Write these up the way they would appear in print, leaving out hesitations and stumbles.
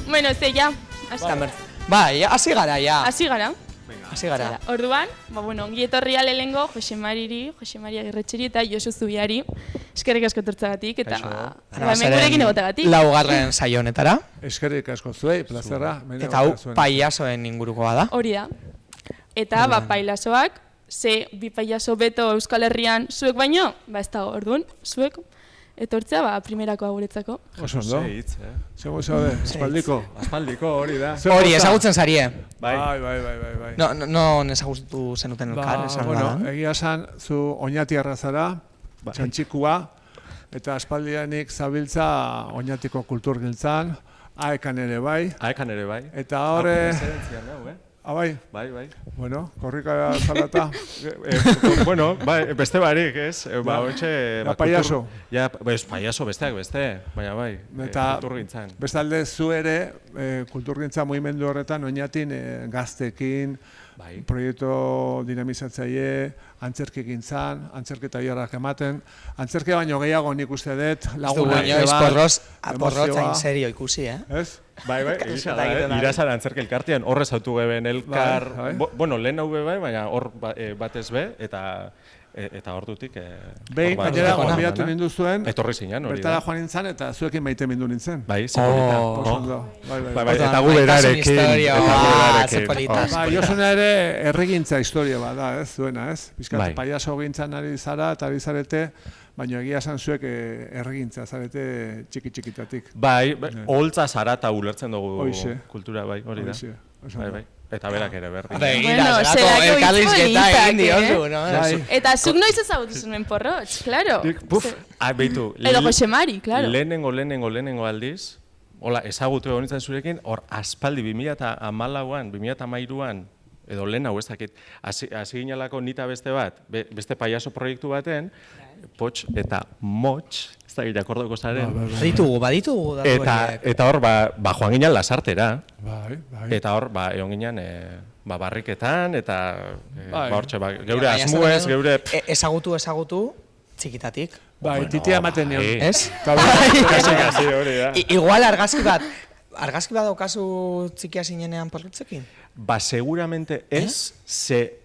Bueno, ze, ja. Bai, hasi gara, ja. Hasi gara. Hasi gara. Orduan, ongi etorria lehenengo Jose Maria Agirretxeri eta Josu Zubiari. Eskerrik asko etortzagatik eta hemen gurekin egotagatik. Laugarren saio honetara. Eskerrik asko zuei, plazerra. Eta hau pailasoen ingurukoa da. Hori da. Eta pailasoak, ze bi pailaso beto Euskal Herrian zuek baino, ez dago, orduan, zuek etortzea primerakoa guretzako. Oso ondo. Zego zaude, espaldiko. Aspaldiko, hori da. Hori, ezagutzen zarie. Bai. No ezagutu zenuten elkar, esan badan. Egia esan, zu oñatiarra zara, txantxikua, eta aspaldianik zabiltza oñatiko kulturgintzan, aekan ere bai. Eta horre... Bai? Bai. Bueno, korrika zalata. Bueno, beste barik, ez? Paiaso. Paiaso besteak beste, baina bai, kulturgintzan. Bestalde zu ere, kulturgintza mugimendu horretan, oinatin gaztekin, proiektu dinamizatzaile, antzerkigintzan, antzerketa biharrak ematen, antzerke baino gehiago nik uste dut, laguna porrotza serio ikusi, Ez? Bai, egisa da, irazan antzerke elkartean, horrez autu geben elkar, bueno, lehen hau bai, baina hor batez be, eta hor dutik... Behin, gainera, gonbidatu nindu zuen, etorri zinean, hori da. Bertara joan nintzen, eta zuekin maite mindu nintzen. Bai, zepolita. Eta gu berarekin. Josuna ere, erregintza historia bada, ez, zuena, ez? Bizkat, paiaso gintzan ari zara, eta ari zarete, baina egia esan zuek erregintza zarete txiki-txikitatik. Bai, holtza zara eta ulertzen dugu kultura, bai, hori da. Bai. Eta berak ere berri. Eta zuk noiz ezagutu zuen porrotx, klaro. Beitu. Edo Jose Mari, klaro. Lehenengo aldiz, hola, ezagutu egon nintzen zurekin, hor aspaldi 2014an, 2013an, edo lehen hau ez dakit, hasi ginalako nita beste bat, beste paiaso proiektu baten, Potx eta Motx, ez da irakorduko zaren. Baditugu. Eta hor, joan ginen lasartera. Eta hor, egon ginen barriketan, eta geure asmuez, geure... Ezagutu, txikitatik. Bai, titia ematen nion. Ez? Kasi hori da. Igual argazki bat daukazu txikia zinenean porrotzekin? Seguramente ez, ze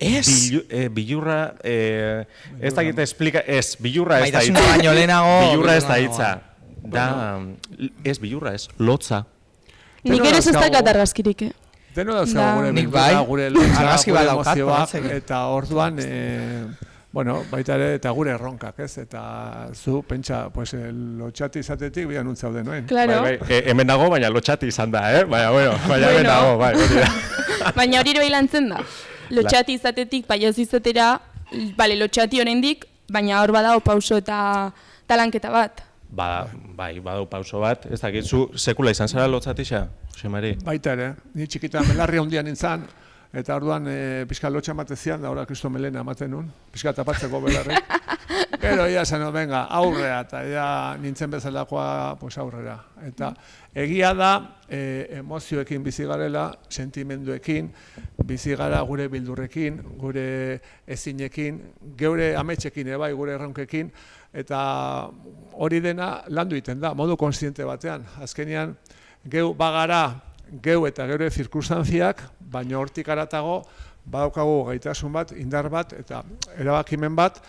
bilurra, ez da gita explika, ez, bilurra ez da hitza. Bilurra ez da hitza. Bilurra ez, lotza. Nik ere ez dakat argazkirik, Deno dauzkagu gure bilurra, gure lotza, gure emozioak, eta orduan, bueno, baita ere, eta gure erronkak, ez? Eta zu, pentsa, lotxati izatetik bian untzauden, noen? Claro. Hemen dago, baina lotxati izan da, Baina hemen dago, hori da. Baina hori ere lantzen da. Lotxati izatetik, paiaz izatera, lotxati oraindik, baina hor badago pauso eta lanketa bat. Bai, badago pauso bat. Ez dakit, zu sekula izan zara lotxatixa, Jose Mari? Baita ere, ni txikita belarri handian nintzen, eta orduan pixka lotxa ematezian, da ora Kristo Melena ematen nun, pixka tapatzeko belarri. Gero ia zen, venga, aurrea, eta ia nintzen bezalakoa aurrera. Eta egia da, emozioekin bizi garela, sentimenduekin, bizi gara gure bildurrekin, gure ezinekin, geure ametxekin bai, gure erronkekin, eta hori dena landu egiten da, modu konstiente batean. Azkenean, geu bagara, geu eta geure zirkunstantziak, baina hortik aratago badaukagu gaitasun bat, indar bat eta erabakimen bat,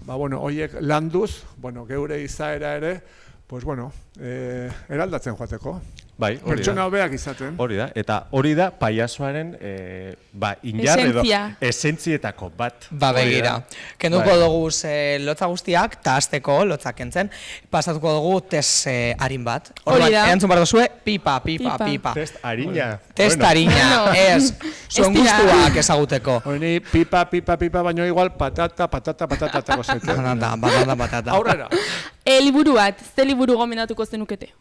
horiek landuz, geure izaera ere, eraldatzen joateko. Bai, hori da. Pertsona hobeak izaten. Hori da, eta hori da paiazoaren indar edo esentzietako bat. Begira. Kenduko dugu lotza guztiak, eta hasteko lotzak kentzen, pasatuko dugu test harin bat. Hori da. Erantzun behar duzue, pipa. Test harina. Test harina, ez. Zuen guztuak ezaguteko. Hori pipa, baino igual patata gozete. Patata. Aurrera. Liburu bat, ze liburu gomendatuko zenukete?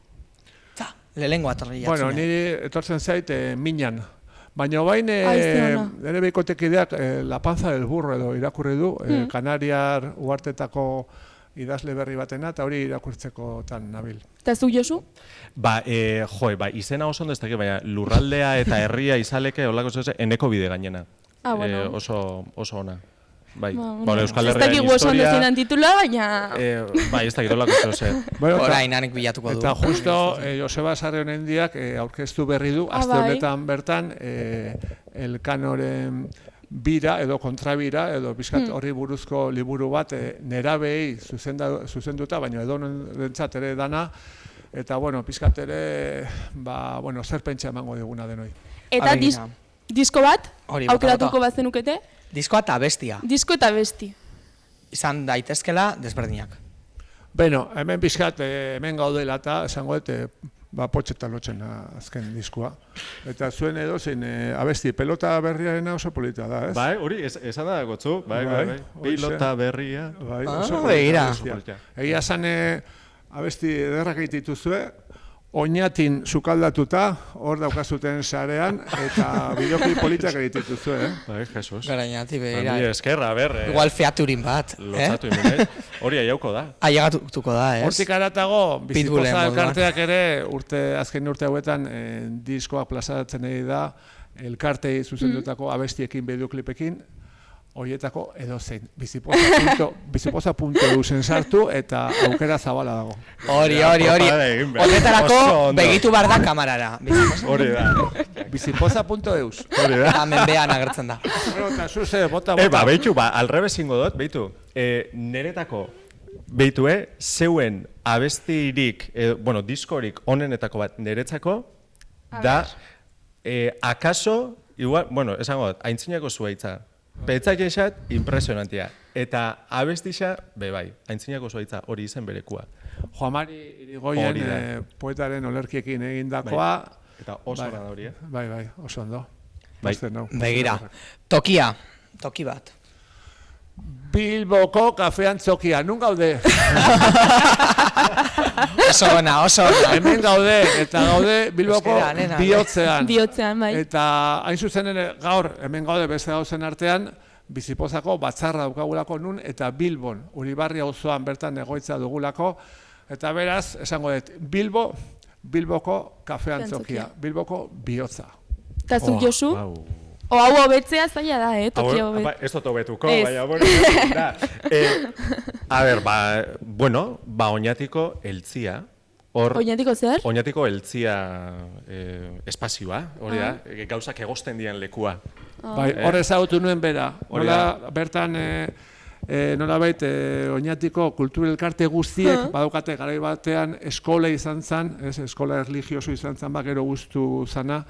Lehengo atorri jatzune. Bueno, niri etortzen zait minan. Baina bain, nire beikotekideak La panza del burro edo irakurri du, Kanariar uhartetako idazle berri batena, eta hori irakurtzeko tan nabil. Eta zu, Josu? Izena oso ondo ez dakit, baina lurraldea eta herria izaleke, holako zeuze, eneko bide gainena. Bueno. Oso ona. Bai, Bueno, Euskal ez Herriaren dakigu oso ondo historia... zein den titula, baina... Bai, ez dakit olako zer. Orain hanek bilatuko du. Eta justo Joseba Sarrionen diak aurkeztu berri du, aste bai. honetan bertan, Elkanoren bira edo kontrabira edo pixkat horri buruzko liburu bat nerabei zuzenduta, baina edorentzat ere dana, eta bueno, pixkat ere, zer pentsa emango diguna denoi. Eta disko bat, Hori, aukeratuko bat zenukete, Diskoa eta bestia. disko eta besti. Izan daitezkela desberdinak. Beno, hemen pixkat, hemen gaudela eta esango dut, potxeta lotzen azken diskoa. Eta zuen edo zein abesti, pelota berriarena oso polita da, ez? Bai, hori, esan da gotzu, bai. Pilota berria. Bai, begira. Egia zan abesti ederrak dituzue, oinatin sukaldatuta, hor daukazuten sarean, eta bideoklip politak dituzue, Bai, Jesus. Garainati begira. Ni eskerra, Igual featurin bat, Lotzatu imene. Hori aiauko da. Ailegatuko da, ez? Hortik aratago, Pitbullen Bizipoza moduan. elkarteak ere, azken urte hauetan, diskoak plazaratzen ari da, elkartei zuzendutako abestiekin, bideoklipekin, horietako edozein. Bizipoza.eu sartu eta aukera zabala dago. Hori. egin behar. Horretarako Oso ondo. begitu behar da kamarara. Hori da. Bizipoza.eu. Hori da. Eta mendean agertzen da. Eta zuze, bota. Beitu, alrebes ingo dut, beitu. Neretako, beitue, zeuen abestirik, diskorik onenetako bat neretzako, da, akaso, igual, esango dut, aintzinako zuaitza. Petzak esat, impresionantia. Eta abestixa, bai, aintzinako zuaitza hori izen berekua. Joamari Irigoyen poetaren olerkiekin egindakoa. Eta oso da hori, Bai, oso ondo. Bai. Begira, toki bat. Bilboko kafean txokia, nun gaude? Oso ona. Hemen gaude, eta gaude Bilboko Euskera, nena. bihotzean. Bihotzean, bai. Eta hain zuzen ere gaur, hemen gaude beste gauzen artean, Bizipozako batzarra daukagulako nun, eta Bilbon, Uribarri auzoan bertan egoitza dugulako, eta beraz, esango dut, Bilboko kafean txokia, Bilboko bihotza. Eta zuk Josu? O hau hobetzea zaila da, toki hobet. Ez dut hobetuko, Ez. baina, a ber, oinatiko eltzia. Oinatiko zer? Oinatiko eltzia espazioa, hori da, gauzak egosten dian lekua. Bai, hor ezagutu nuen bera. Bertan, nolabait, Oñatiko kulturelkarte guztiek badaukate garai batean eskola izan zen, eskola erlijioso izan zen, gero guztu zana,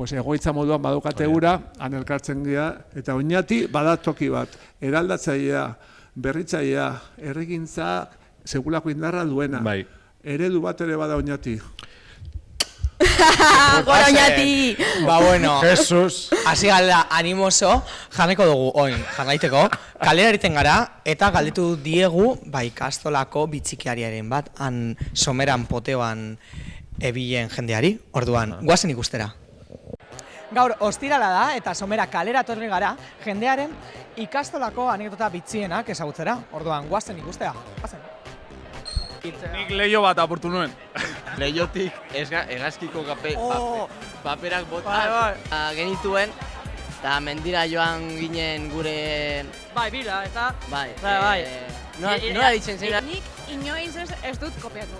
egoitza moduan badaukate ura, han elkartzen dira, eta Oñati badatoki bat, eraldatzailea, berritzailea, herrigintza, segulako indarra duena. Bai. Eredu bat ere bada Oñati. Gora Oñati! Jesus! Hasi galda animoso, janeko dugu, jarraiteko, kalera eriten gara, eta galdetu diegu, ikastolako bitxikiariaren bat, han someran poteoan ebilen jendeari, orduan, guazen ikustera. Gaur, ostirala da, eta somera kalera torri gara, jendearen ikastolako anekdota bitxienak ezagutzera, orduan, guazen ikustera. Nik leio bat apurtu nuen. Leiotik hegazkiko paperak bota genituen, eta mendira joan ginen gure... Bai, bila, eta... Bai, Nola ditzen zeira? Nik inoiz ez dut kopiatu.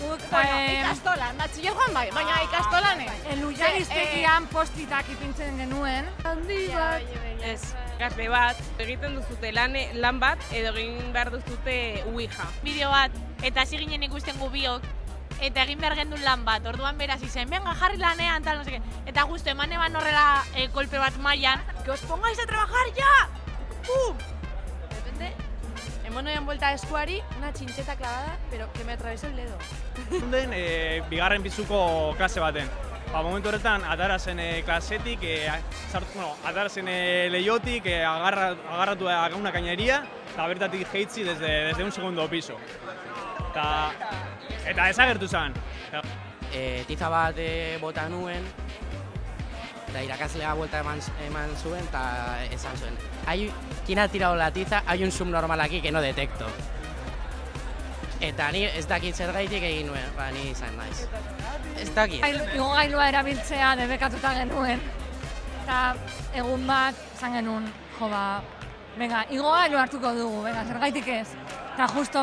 Ikastolan, batxillergoan bai, baina ikastolan Lujaniztegian postitak ipintzen genuen. Handi bat. Ez, gazte bat, egiten duzute lan bat, edo egin behar duzute Ouija. Bideo bat, eta hasi ginen ikusten gu biok, eta egin behar gendun lan bat, orduan beraz izen, venga, jarri lanean, tal, no seke. Eta justu, eman horrela kolpe bat mailan, que os pongáis a trabajar ya! ¡Pum! De repente, hemos noian vuelta a eskuari, una chincheta clavada, pero que me atravesó el dedo. Den, bigarren bizuko klase baten. Momentu horretan, atara zen klasetik, atara zen leiotik, agarratu una cañería, eta bertatik jeitzi desde un segundo piso. Eta ezagertu zen. Tiza bat bota nuen, eta irakaslea vuelta eman zuen, eta esan zuen. ¿Quién ha tirado la tiza? Hay un subnormal aquí que no detecto. Eta ni ez dakit zer gaitik egin nuen, ni izan naiz. Ez dakit. Igogailua erabiltzea debekatuta genuen. Eta egun bat, zan genuen, venga, igoa elo hartuko dugu, venga, zergaitik ez. Eta justo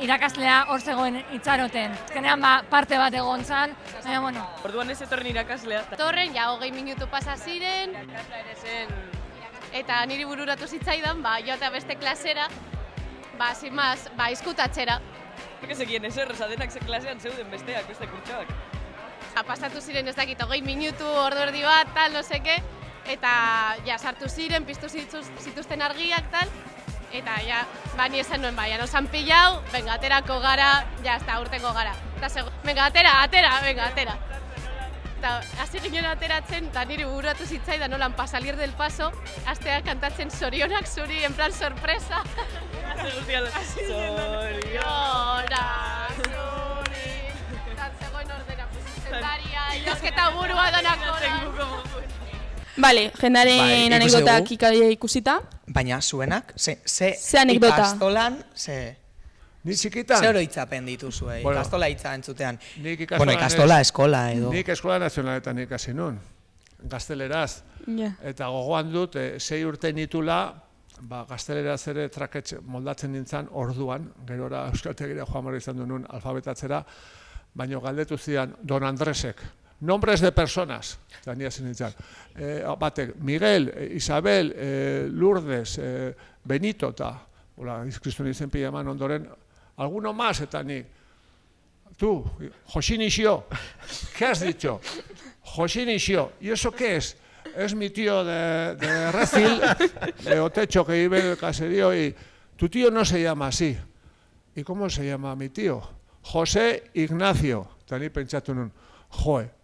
irakaslea hor zegoen itxaroten. Azkenean parte bat egon zan, baina, bueno. Orduan ez etorren irakaslea. Torren, ja 20 minutu pasa ziren. Eta niri bururatu zitzaidan, joatea beste klasera, sin más, izkutatzera. Eke zekien ezer, denak klasean zeuden besteak, beste kurtsoak. Pasatu ziren ez dakit 20 minutu, ordu bat, tal, no seke, eta sartu ziren, piztu zituzten argiak, tal, eta ni esan nuen, nosan pilau, venga, aterako gara, urtengo gara. Eta venga, atera. Eta hasi ginen ateratzen, eta niri bururatu zitzaidan nolan pasalir del paso, hastea kantatzen zorionak zuri, en plan sorpresa. Zorionak zuri. Eta zegoen ordena, zuzendaria, iosketa burua donak. Bale, jendaren anekdotak ikusita. Baina zuenak, ze anekdota? Ikastolan, Ni txikitan? Ze oroitzapen dituzue, ikastola hitza entzutean? Bueno, ikastola, eskola edo. Nik eskola nazionaletan ikasi nun, gazteleraz. Eta gogoan dut, 6 urte nitula, gazteleraz ere traketx moldatzen nintzen orduan, gerora euskaltegira joan barra izan duen alfabetatzera, baina galdetu zidan Don Andresek, nombres de personas, eta nia zen nintzen. Batek, Miguel, Isabel, Lourdes, Benito, eta, Kristo nizen pila eman ondoren, alguno más, eta nik, tú, Josín Ixio, ¿qué has dicho? Josín Ixio, ¿y eso qué es? Es mi tío de Recil, de Otecho, que vive en el caserío, y tu tío no se llama así. ¿Y cómo se llama mi tío? José Ignacio. Eta ni pentsatu nun,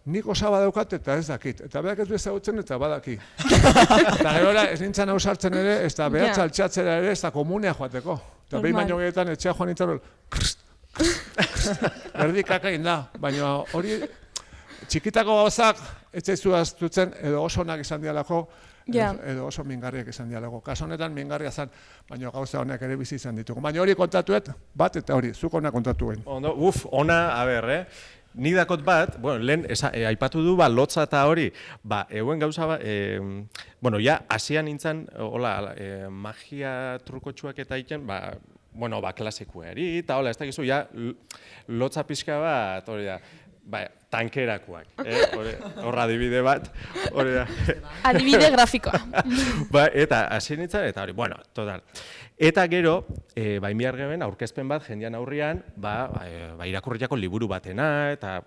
nik osaba daukat eta ez dakit. Eta berak ez du ezagutzen eta badaki. Eta gerora ez nintzen hau sartzen ere, ez da behatza altxatzera ere, ez da komunea joateko. Eta behin baino gehietan etxea joan nintzen hori, erdikak egin da. Baina hori txikitako gauzak ez zaizu aztutzen edo oso onak izan dialako, edo oso mingarriak izan dialako. Kaso honetan mingarria zen, baina gauza honak ere bizi izan ditugu. Baina hori kontatuet, bat eta hori, zuk hona kontatuen. Ona, Ni dakot bat, lehen aipatu du lotza eta hori, euen gauza hasian nintzen, magia trukotxuak eta egiten, klasikoari, eta ez dakizu, lotza pixka bat, hori da, tankerakoak, horra adibide bat, hori da. Adibide grafikoa. Eta hasi nintzen, eta hori, total. Eta gero, bihar geben, aurkezpen bat, jendean aurrian, irakurriako liburu batena, eta,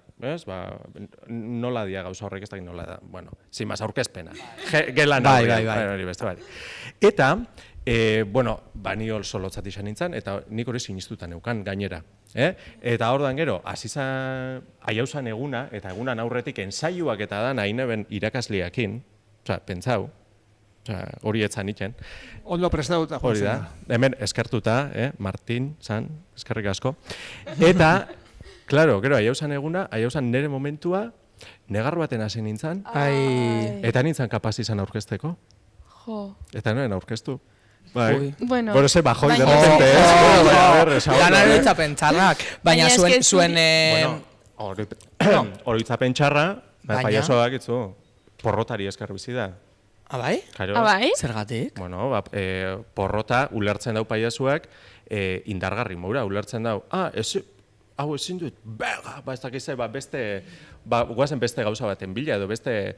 nola dia gauza horrek ez da, nola da, sin más, aurkezpena. Gelan aurrian, beste bat. Eta, ni oso lotzat izan nintzen, eta nik hori sinistutan neukan gainera. Eta ordan gero, aiauzan eguna, eta egunan aurretik ensaioak eta da nahi neben irakasleakin, pentsau, hori etzan iten. Ondo prestatuta, hori da, hemen eskertuta, Martin, eskerrik asko. Eta, klaro, gero, aiauzan eguna, aiauzan nire momentua, negar baten hasi nintzen, eta nintzen kapaz izan aurkezteko. Eta noren aurkeztu. Bueno, ze bajoi, de repente, Gana oroitzapen txarrak, baina zuen... Oroitzapen txarra, paiasoak itzu, porrotari esker bizi da. Abai? Abai? Zergatik? Bueno, porrota ulertzen dau paiasuak indargarri moura, ulertzen dau. Hau ezin dut, ez dakize, guazen beste gauza baten bila edo beste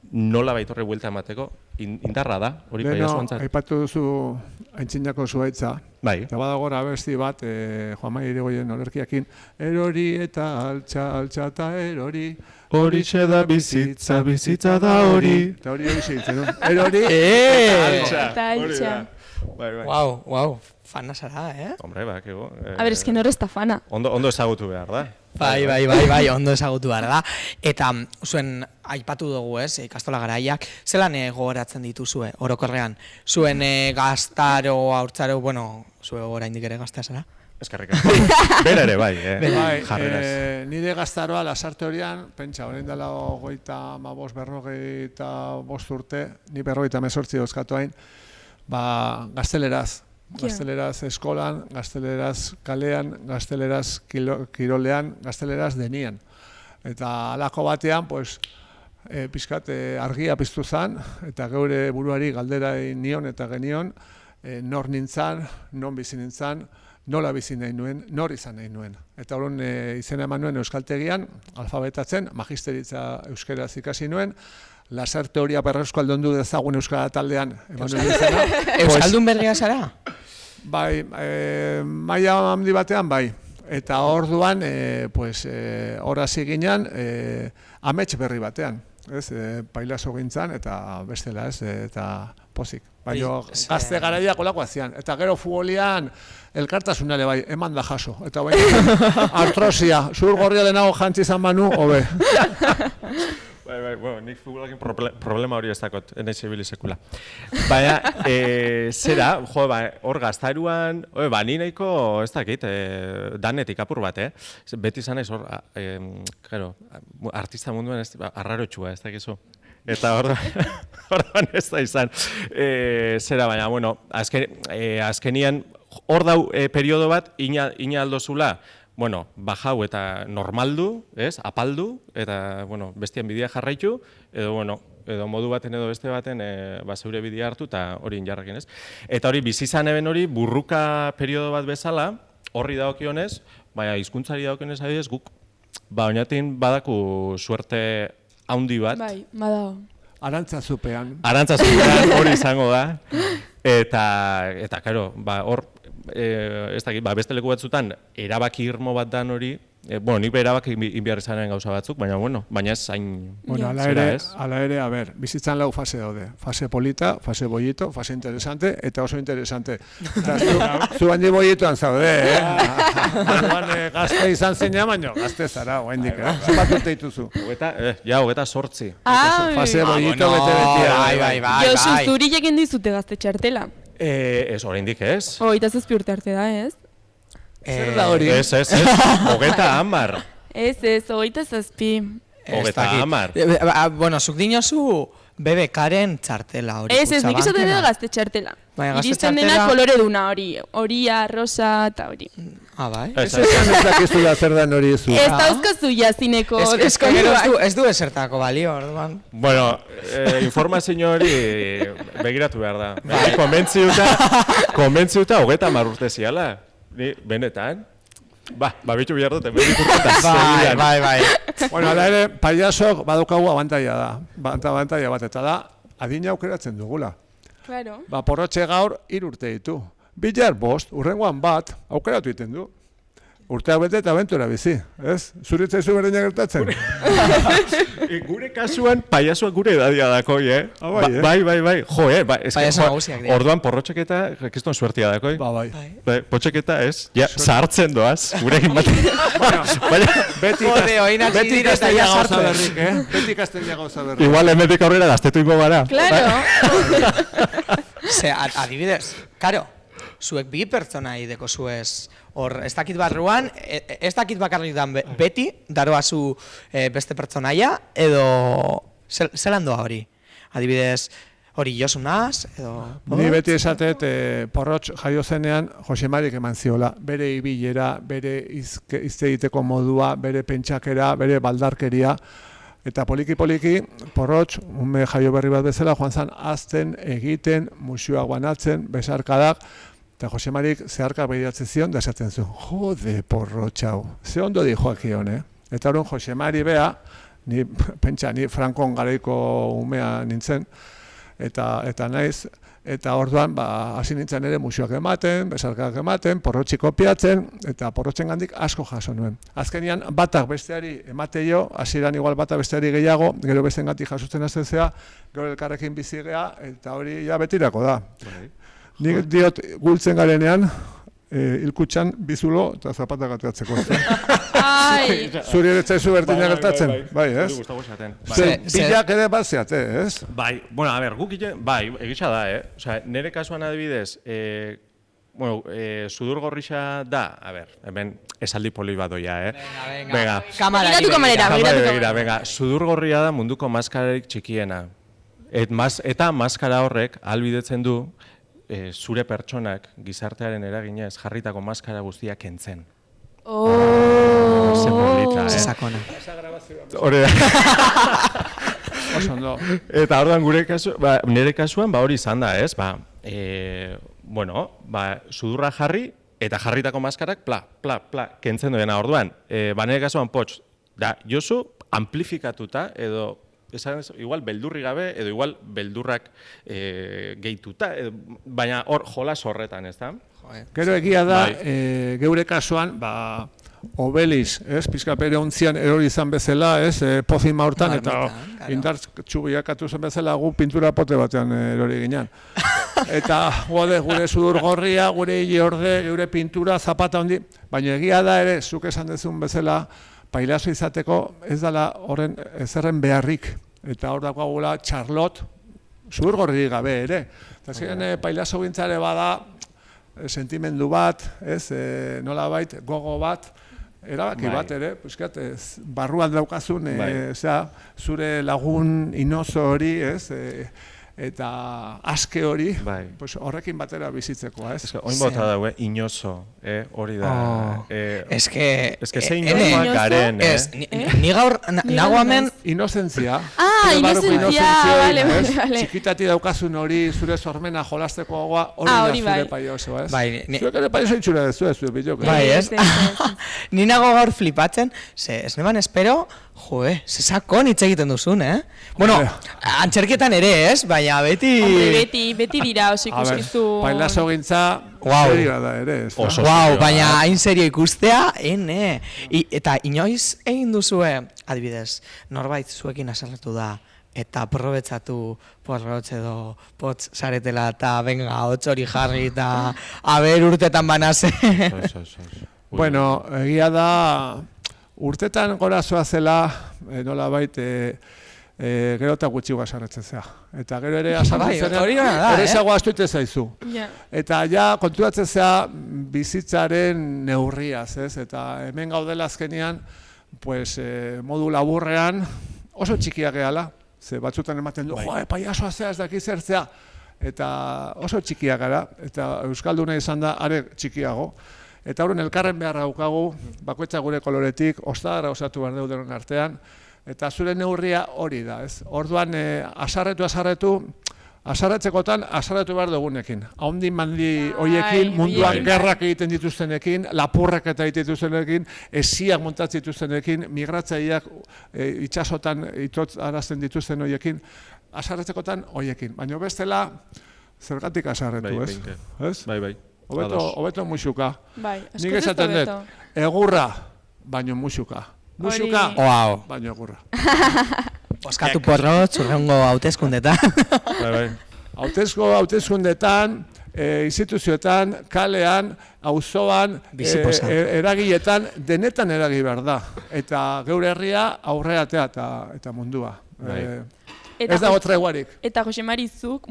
nola baitorre buelta emateko, indarra da, hori paiasu antzat. Aipatu duzu aintzinako zuaitza. Bai. Eta badagora abesti bat, Juan Mari Irigoyen olerkiakin, erori eta altxa eta erori. Horixe da bizitza, bizitza da hori. Eta hori segitzen, no? Erori eta altxa. Wow, fana zara, Hombre, kego. A ver, es que nor ez da fana. Ondo ezagutu behar da. Bai, ondo ezagutu behar da. Eta zuen aipatu dugu, ikastola garaiak, zelan gogoratzen dituzue, orokorrean? Zuen gaztaro, haurtzaro, zue oraindik ere gaztea zara? Eskerrik asko. Bera ere, bai, jarreraz. Nire gaztaroa lasarte horian, pentsa, orain dela 55 urte, ni 58 dauzkatu hain, gazteleraz. Gazteleraz eskolan, gazteleraz kalean, gazteleraz kirolean, gazteleraz denian. Eta alako batean, pixkat argia piztu zen, eta geure buruari galdera nion eta genion, nor nintzan, non bizi nintzan, nola bizi nahi nuen, nor izan nahi nuen. Eta horren izena eman nuen euskaltegian, alfabetatzen, magisteritza euskeraz ikasi nuen, Laser teoria berreuskaldundu dezagun euskara taldean eman nuen izena. Euskaldun berria zara? Bai, maila handi batean bai. Eta orduan, hor hasi ginen, amets berri batean. Pailazo gintzan, eta bestela ez, eta pozik. Baina gazte garaiak olakoa zian. Eta gero futbolian elkartasunale bai, eman da jaso. Eta bai, artrosia, zur gorria lehenago jantzi izan banu, hobe. Bai, bueno, nik futbolakin problema hori ez dakot, enaiz ebili sekula. Baina, zera, hor gaztaruan, ni nahiko, ez dakit, danetik apur bat, beti izan ez hor, artista munduan ez, arrarotxua, ez dakizu. Eta orduan ez da izan. Zera, baina, bueno, azkenian, hor dau periodo bat, ina aldozula, bueno, bajau eta normaldu, apaldu, eta, bueno, bestian bidea jarraitu, edo modu baten edo beste baten zeure bidea hartu eta hori injarrekin, ez? Eta hori, bizizan eben hori, burruka periodo bat bezala, horri dagokionez, baina hizkuntzari dagokionez adibidez guk, oinatin badaku suerte haundi bat. Bai, badago. Arantzazupean. Arantzazupean hori izango da. Eta, karo, hor, ez dakit, beste leku batzutan, erabaki irmo bat dan hori, nik erabaki inbiar izanaren gauza batzuk, baina ez zain zera ez. Ala ere, a ber, bizitzan lau fase daude. Fase polita, fase bollito, fase interesante, eta oso interesante. Zu handi bollitoan zaude, gazte izan zeina, baina gazte zara, oaindik, zenbat urte dituzu. Hogeta 8. Fase bollito bete-betia. Josu, zuri egin dizute gazte txartela. Ez, oraindik ez. 27 urte arte da, ez? Zer da hori? Ez, 30. Ez, 27. 30. Bueno, zuk dinozu BBKren txartela hori. Ez, nik izate dira gazte txartela. Iristen dena kolore duna hori. Horia, rosa eta hori. Bai? Ez dakizu da zer den hori zu. Ez dauzkazu jazineko deskontuak. Ez du esertako balio, orduan. Bueno, informazio hori begiratu behar da. Konbentziuta 30 urte ziala. Ni, benetan, bitu behar dut, hemen ikurketa. Bai. Bueno, ala ere, paiasok badukagu abantaia da. Abantaia bat, eta da, adina aukeratzen dugula. Claro. Porrotxe gaur 3 urte ditu. Bilar 5, urrengoan bat, aukeratu egiten du. Urteak bete eta abentura bizi, ez? Zuritzaizu berdina gertatzen? Gure kasuan, paiasoak gure edadia dakoi, Bai. Jo, orduan porrotxeketa, kiston suertia dakoi. Bai. Potxeketa, ez? Ja, sartzen doaz, gurekin bat. Beti kastelia gauza berrik. Igual, emetik aurrera gaztetu ingo gara. Claro. Adibidez, karo, zuek bi pertsona ideko zuez, hor, ez dakit barruan, ez dakit bakarrik dan beti, daroazu beste pertsonaia, edo zelan doa hori? Adibidez, hori Josunaz, edo... Ni beti esatet, porrotx jaio zenean, Josemarik eman ziola, bere ibilera, bere izte egiteko modua, bere pentsakera, bere baldarkeria, eta poliki-poliki, porrotx, ume jaio berri bat bezala, joan zan, azten, egiten, musioak banatzen, besarkadak, eta Josemarik zeharka behiratzen zion, da esaten zuen, jode porrotxau, ze ondo di joakion, Eta horren Josemari bea, ni Frankon garaiko umea nintzen, eta naiz, eta orduan, hasi nintzen ere musioak ematen, besarkak ematen, porrotxi kopiatzen, eta porrotxen gandik asko jaso nuen. Azkenian, batak besteari emateio, hasieran igual batak besteari gehiago, gero besten gandik jasotzen aztezea, gero elkarrekin bizigea, eta hori ja betirako da. Nik diot gultzen garenean, hilkutxan bizulo eta zapatak ateratzeko. Zuri ere txaizu berdina gertatzen? Bai, ez? Bilak ere bat zeate, ez? Bai, bueno, a ber, guk egitza da, Osea, nire kasuan adibidez, sudur gorrixa da, a ber, hemen esaldi poli bat doia, Venga. Kamerara. Sudur gorria da munduko maskararik txikiena. Eta maskara horrek ahalbidetzen du zure pertsonak gizartearen eraginez jarritako maskara guztiak kentzen. Sakona. Eta orduan nire kasuan hori izan da, ez? bueno, sudurra jarri, eta jarritako maskarak, kentzen duena orduan. Banere kasuan potx, da, Josu, amplifikatuta, edo, igual beldurri gabe, edo igual beldurrak gehituta, baina hor jolas horretan, ez da? Gero egia da, geure kasuan, Obeliz, pizkapere ontzian erori izan bezala, pozima hortan, eta indartxu bilakatu zen bezala gu pintura pote batean erori ginen. Eta gure sudur gorria, gure hile orde, gure pintura, zapata hondi, baina egia da ere, zuk esan dezun bezala, pailazo izateko ez dela horren ezerren beharrik. Eta hor dagoagula Charlotte, sudur gorri gabe ere. Eta ziren pailazo gintzare bada, sentimendu bat, nola bait, gogo bat, erabaki bat ere, barruan daukazun, zure lagun inozo hori, eta aske hori, horrekin batera bizitzeko, ez? Oin bota daue, inozo, hori da. Ez que ze inozoak garen, Ni gaur, nago hemen... Inozentzia. Inozentzia, bale. Txikitati daukazun hori, zure sormena jolasteko gogoa, hori da zure paioso, ez? Zuek ere paioso itxura ez zure bilok. Bai, ez? Ni nago gaur flipatzen, ez neban espero, zesakon hitz egiten duzun, Bueno, antxerketan ere, ez? Baina beti dira, oso ikuskizu... Pailazo gintza, serio da ere, ez? Baina hain serio ikustea, eta inoiz egin duzue, adibidez, norbait zuekin aserretu da, eta probetxatu porrotx edo potz saretela, eta venga, hotz hori jarri, eta aber urtetan banaze. Bueno, egia da, urtetan gorazoa zela, nola bait, gero eta gutxi gasarretzen zea. Eta gero ere asarretzen ere zago astuite zaizu. Eta ja konturatzen zea bizitzaren neurriaz, ez? Eta hemen gaudela azkenean, modu laburrean oso txikiak gehala. Ze batzutan ematen du, paiasoa zea ez daki zertzea. Eta oso txikiak gara, eta Euskalduna izan da are txikiago. Eta horren elkarren beharra daukagu, bakoitza gure koloretik, ostara osatu behar deuden artean, eta zure neurria hori da, ez? Orduan, asarretzekotan, asarretu behar dugunekin. Haundi mandi hoiekin, munduan gerrak egiten dituztenekin, lapurrak eta egiten dituztenekin, esiak montatzen dituztenekin, migratzaileak itxasotan itotz arazten dituzten hoiekin, asarretzekotan hoiekin. Baina bestela, zergatik asarretu, ez? Bai. Hobeto musuka. Nik esaten dut, egurra, baino musuka. Musuka, baino egurra. Oskatu porrotx, urrengo hauteskundetan. Hauteskundetan, instituzioetan, kalean, auzoan, eragiletan, denetan eragi behar da. Eta geure herria aurreatea eta mundua. Ez dago treguarik. Eta Jose Mari, zuek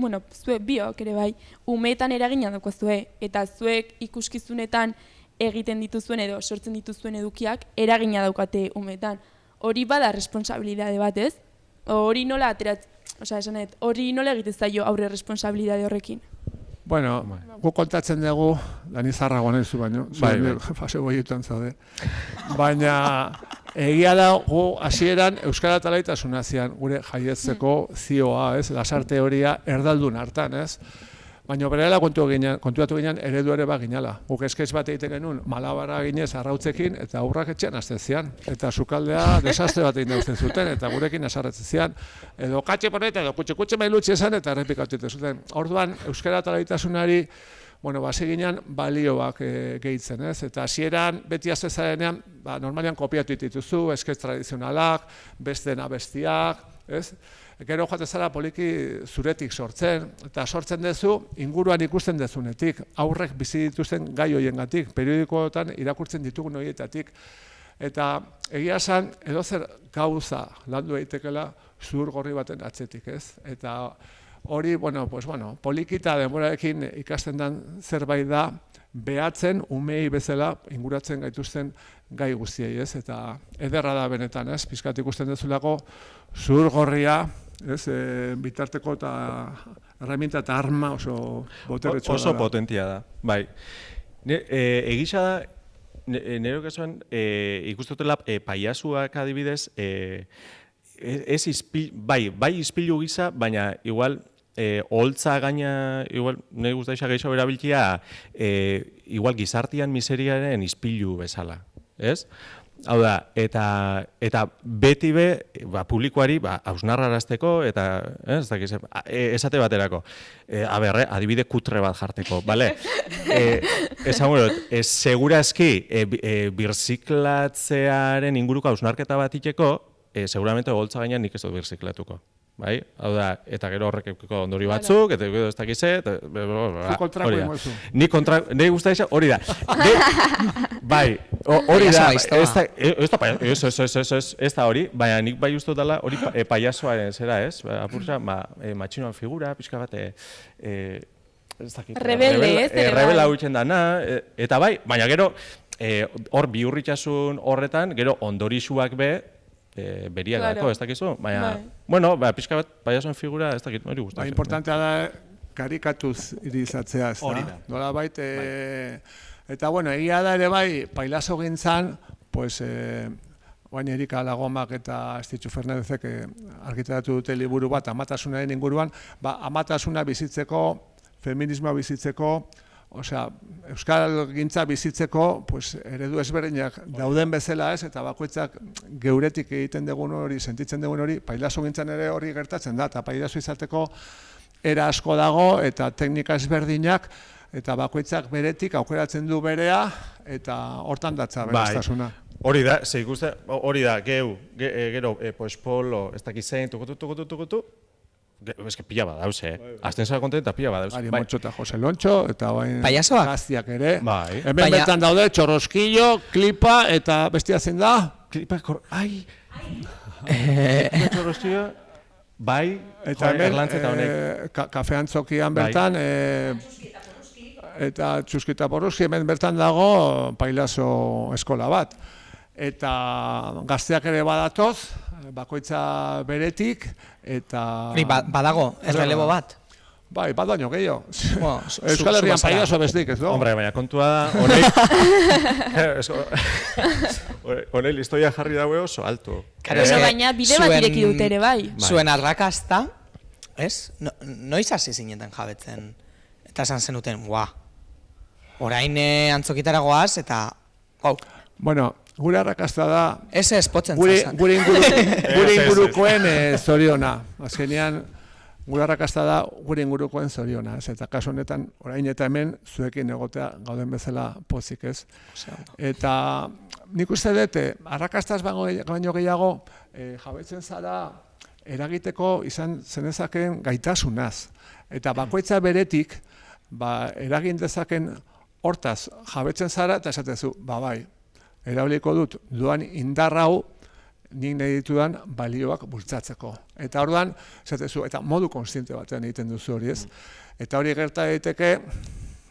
biok ere bai, umeetan eragina daukazue, eta zuek ikuskizunetan egiten dituzuen edo sortzen dituzuen edukiak eragina daukate umeetan. Hori bada responsabilidade bat, ez? Hori nola hori nola egiten zaio aurre responsabilidade horrekin? Bueno, gu kontatzen dugu, Dani zarragoa nahizu baino, fase boietan zaude. Baina egia da gu hasieran Euskara Talaitasuna zian gure jaietzeko zioa, ez? Lasarte horia erdaldun hartan, ez? Baina berela kontuatu ginen eredu ere bat ginala. Guk esketx bat egiten genuen malabara ginez arrautzekin eta aurrak etxean hasten zian. Eta sukaldea desastre bat egin dauzten zuten eta gurekin asarretzen zian. Edo katxe ponet edo kutxe mailutxe esan eta errepikatu zuten. Orduan Euskara Talaitasunari hasi ginen balioak gehitzen, ez? Eta hasieran beti azezarenean, normalian kopiatu dituzu, esketx tradizionalak, beste abestiak, ez? Gero joate zara poliki zuretik sortzen, eta sortzen dezu inguruan ikusten dezunetik, aurrek bizi dituzten gai hoiengatik, periodikoetan irakurtzen ditugun horietatik. Eta egia esan, edozer gauza landu eitekela zur gorri baten atzetik, ez? Eta hori, polikita denborarekin ikasten den zerbait da, behatzen, umei bezala, inguratzen gaituzten gai guztiei, ez? Eta ederra da benetan, ez? Pizkat ikusten dezulako, zur gorria, ez? Bitarteko eta herramienta eta arma oso boteretsua da. Oso potentia da, bai. Egisa da, nero kasuan, ikustutela paiasuak adibidez, bai izpilu gisa, baina igual holtza gaina, igual, nahi guztaixa gehiago erabiltia, igual gizartian miseriaren ispilu bezala, ez? Hau da, eta beti be, publikoari, hausnarrarazteko, eta, ez dakiz, esate baterako, adibide kutre bat jarteko, bale? Esan gure, segurazki, birziklatzearen inguruko hausnarketa bat iteko, seguramente holtza gainean nik ez dut birziklatuko. Bai, hau da, eta gero horrek eukiko ondori batzuk, eta eukiko ez dakize, eta... kontrako emozu. Ni gusta isa, hori da. Bai, hori da, ez da hori, baina nik bai uste dela hori paiasoaren zera, ez? Apurtza, matxinoan figura, pixka bat, rebelde, ez? Rebela huitzen dana, eta bai, baina gero, hor bihurritxasun horretan, gero ondorixuak be, beriak dako, ez dakizu? Baina, bueno, pixka bat, paiasoen figura, ez dakit, hori guztatzen. Importantea da, karikatuz irizatzea, ez da? Nola bait, eta, bueno, egia da ere bai, pailazo gintzan, pues, oain Erika Lagomak eta Estitxu Fernandezek argitaratu dute liburu bat, amatasunaren inguruan, amatasuna bizitzeko, feminismoa bizitzeko, osea, euskal gintza bizitzeko, pues, eredu ezberdinak dauden bezala ez, eta bakoitzak geuretik egiten dugun hori, sentitzen dugun hori, pailazo gintzan ere hori gertatzen da, eta pailazo izateko era asko dago, eta teknika ezberdinak, eta bakoitzak beretik aukeratzen du berea, eta hortan datza beraztasuna. Hori da, ze ikuste, hori da, gero, pues, polo, ez dakizein, tukutu, ez que pila badauz, azten zara konten eta pila badauz. Ari Montxo eta Jose Lontxo, eta bain gaztiak ere. Hemen bertan daude, Txorroskillo, Klipa, eta bestia zen da? Klipa, ai! Txorroskillo, bai, erlantzeta honek. Kafe Antzokian bertan, eta Txuskita Porruski, hemen bertan dago pailazo eskola bat. Eta gazteak ere badatoz, bakoitza beretik, eta... Badago, errelebo bat? Bai, badaino gehiago. Euskal Herrian pailazo bestik, ez do? Hombre, baina kontua da, honek listoia jarri daue oso alto. Baina bide bat ireki dute ere bai. Zuen arrakasta, ez? Noiz hasi zineten jabetzen? Eta esan zenuten, orain Antzokitara goaz, eta... Bueno, gure arrakasta da... Ez espotzen zazan. Gure ingurukoen zoriona. Azkenean, gure arrakasta da gure ingurukoen zoriona. Eta kasu honetan, orain eta hemen, zuekin egotea gauden bezala pozik ez. Eta nik uste dut, arrakastaz baino gehiago, jabetzen zara eragiteko izan zenezakeen gaitasunaz. Eta bakoitza beretik, eragin dezaken hortaz jabetzen zara, eta esatezu, bai, erabiliko dut duan indarrau nik nahi ditudan balioak bultzatzeko. Eta orduan, esatezu, eta modu konstiente batean egiten duzu hori ez. Eta hori gerta daiteke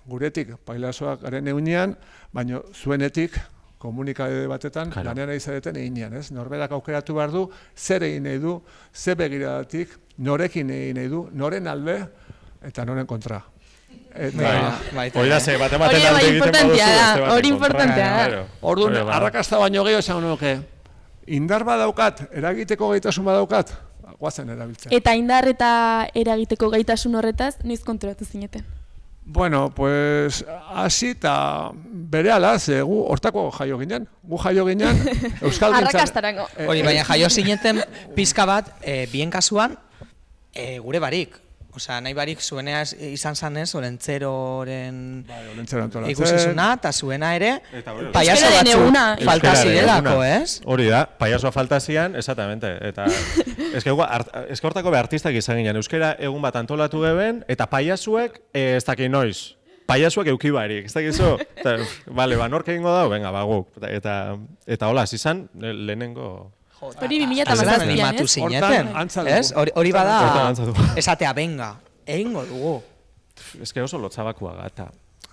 guretik pailazoak garen egunean, baina zuenetik komunikabide batetan lanean izareten eginean ez. Norberak aukeratu behar du, zer egin nahi du, ze begiradatik, norekin egin nahi du, noren alde eta noren kontra. Hori da ze, bat-ematen alde egiten baduzu, hori importantea da. Orduan, arrakasta baino gehiago esan nuke, indar badaukat, eragiteko gaitasun badaukat, guazen erabiltzen. Eta indar eta eragiteko gaitasun horretaz, noiz konturatu zineten? Bueno, pues, hasi eta bere alaz, gu hortako jaio ginen. Gu jaio ginen, Euskal Gintzan... Arrakastarango. Hori, baina jaio zineten pizka bat, bien kasuan, gure barik. Osea, nahi barik zuenea izan zanez, Olentzeroren ikusizuna, eta zuena ere, paiazo batzu falta zirelako, ez? Hori da, paiazoa falta zian, exactamente. Eta, ez hortako artistak izan ginen, euskera egun bat antolatu geben, eta paiazuek ez dakit noiz. Paiazuek eukibarik, ez dakizu? Bale, nork egingo dago, venga, guk. Eta hola, izan, lehenengo... Hori 2008an, ez? Hori bada, esatea, benga, egingo dugu. Ez que oso lotzabakua gata.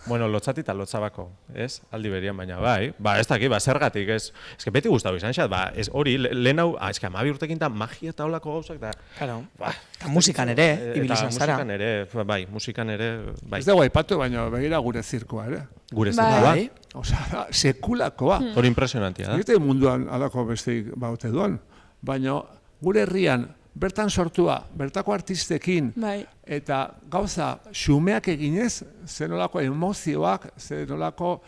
Bueno, lotzati eta lotzabako, ez? Aldi berian, baina bai. Ez dakit, zergatik, ez? Ez que beti guztau izan xat, hori, lehen hau, ez que 12 urtekin da magia eta holako gauzak da... Claro, eta musikan ere, ibilizan zara. Musikan ere, bai, musikan ere, bai. Ez dugu aipatu, baina begira gure zirkoa ere. Gure zirkoa? Osea, sekulakoa. Hori impresionantia da. Zagite munduan alako besteik baute duan, baina gure herrian bertan sortua, bertako artistekin, Bai. eta gauza xumeak eginez, zenolako emozioak, zenolako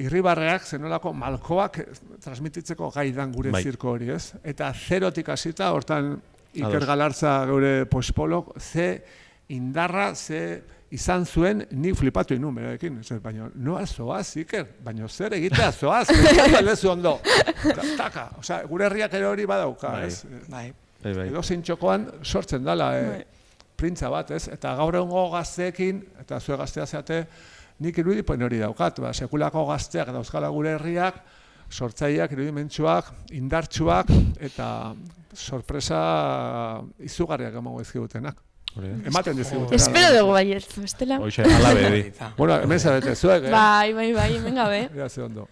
irribarreak, zenolako malkoak transmititzeko gaidan gure zirko hori, ez? Eta zerotik hasita, hortan Iker Galartza geure pospolok, ze indarra, ze izan zuen, ni flipatu inun berarekin, baina noa zoaz, Iker, baina zer egitea zoaz, lezu ondo. Taka, osea, gure herriak ere hori badauka, ez? Edo zintxokoan sortzen dela printza bat, ez? Eta gaur egungo gazteekin, eta zue gaztea zeate, nik irudipen hori daukat, sekulako gazteak dauzkala gure herriak, sortzaileak, irudimentsuak, indartsuak, eta sorpresa izugarriak emango izkigutenak. Ematen dizigutenak. Espero dugu baietz, bestela. Hoxe, ala bedi. Bueno, hemen zabete, zuek, Bai, hemen gabe. Ea ze ondo.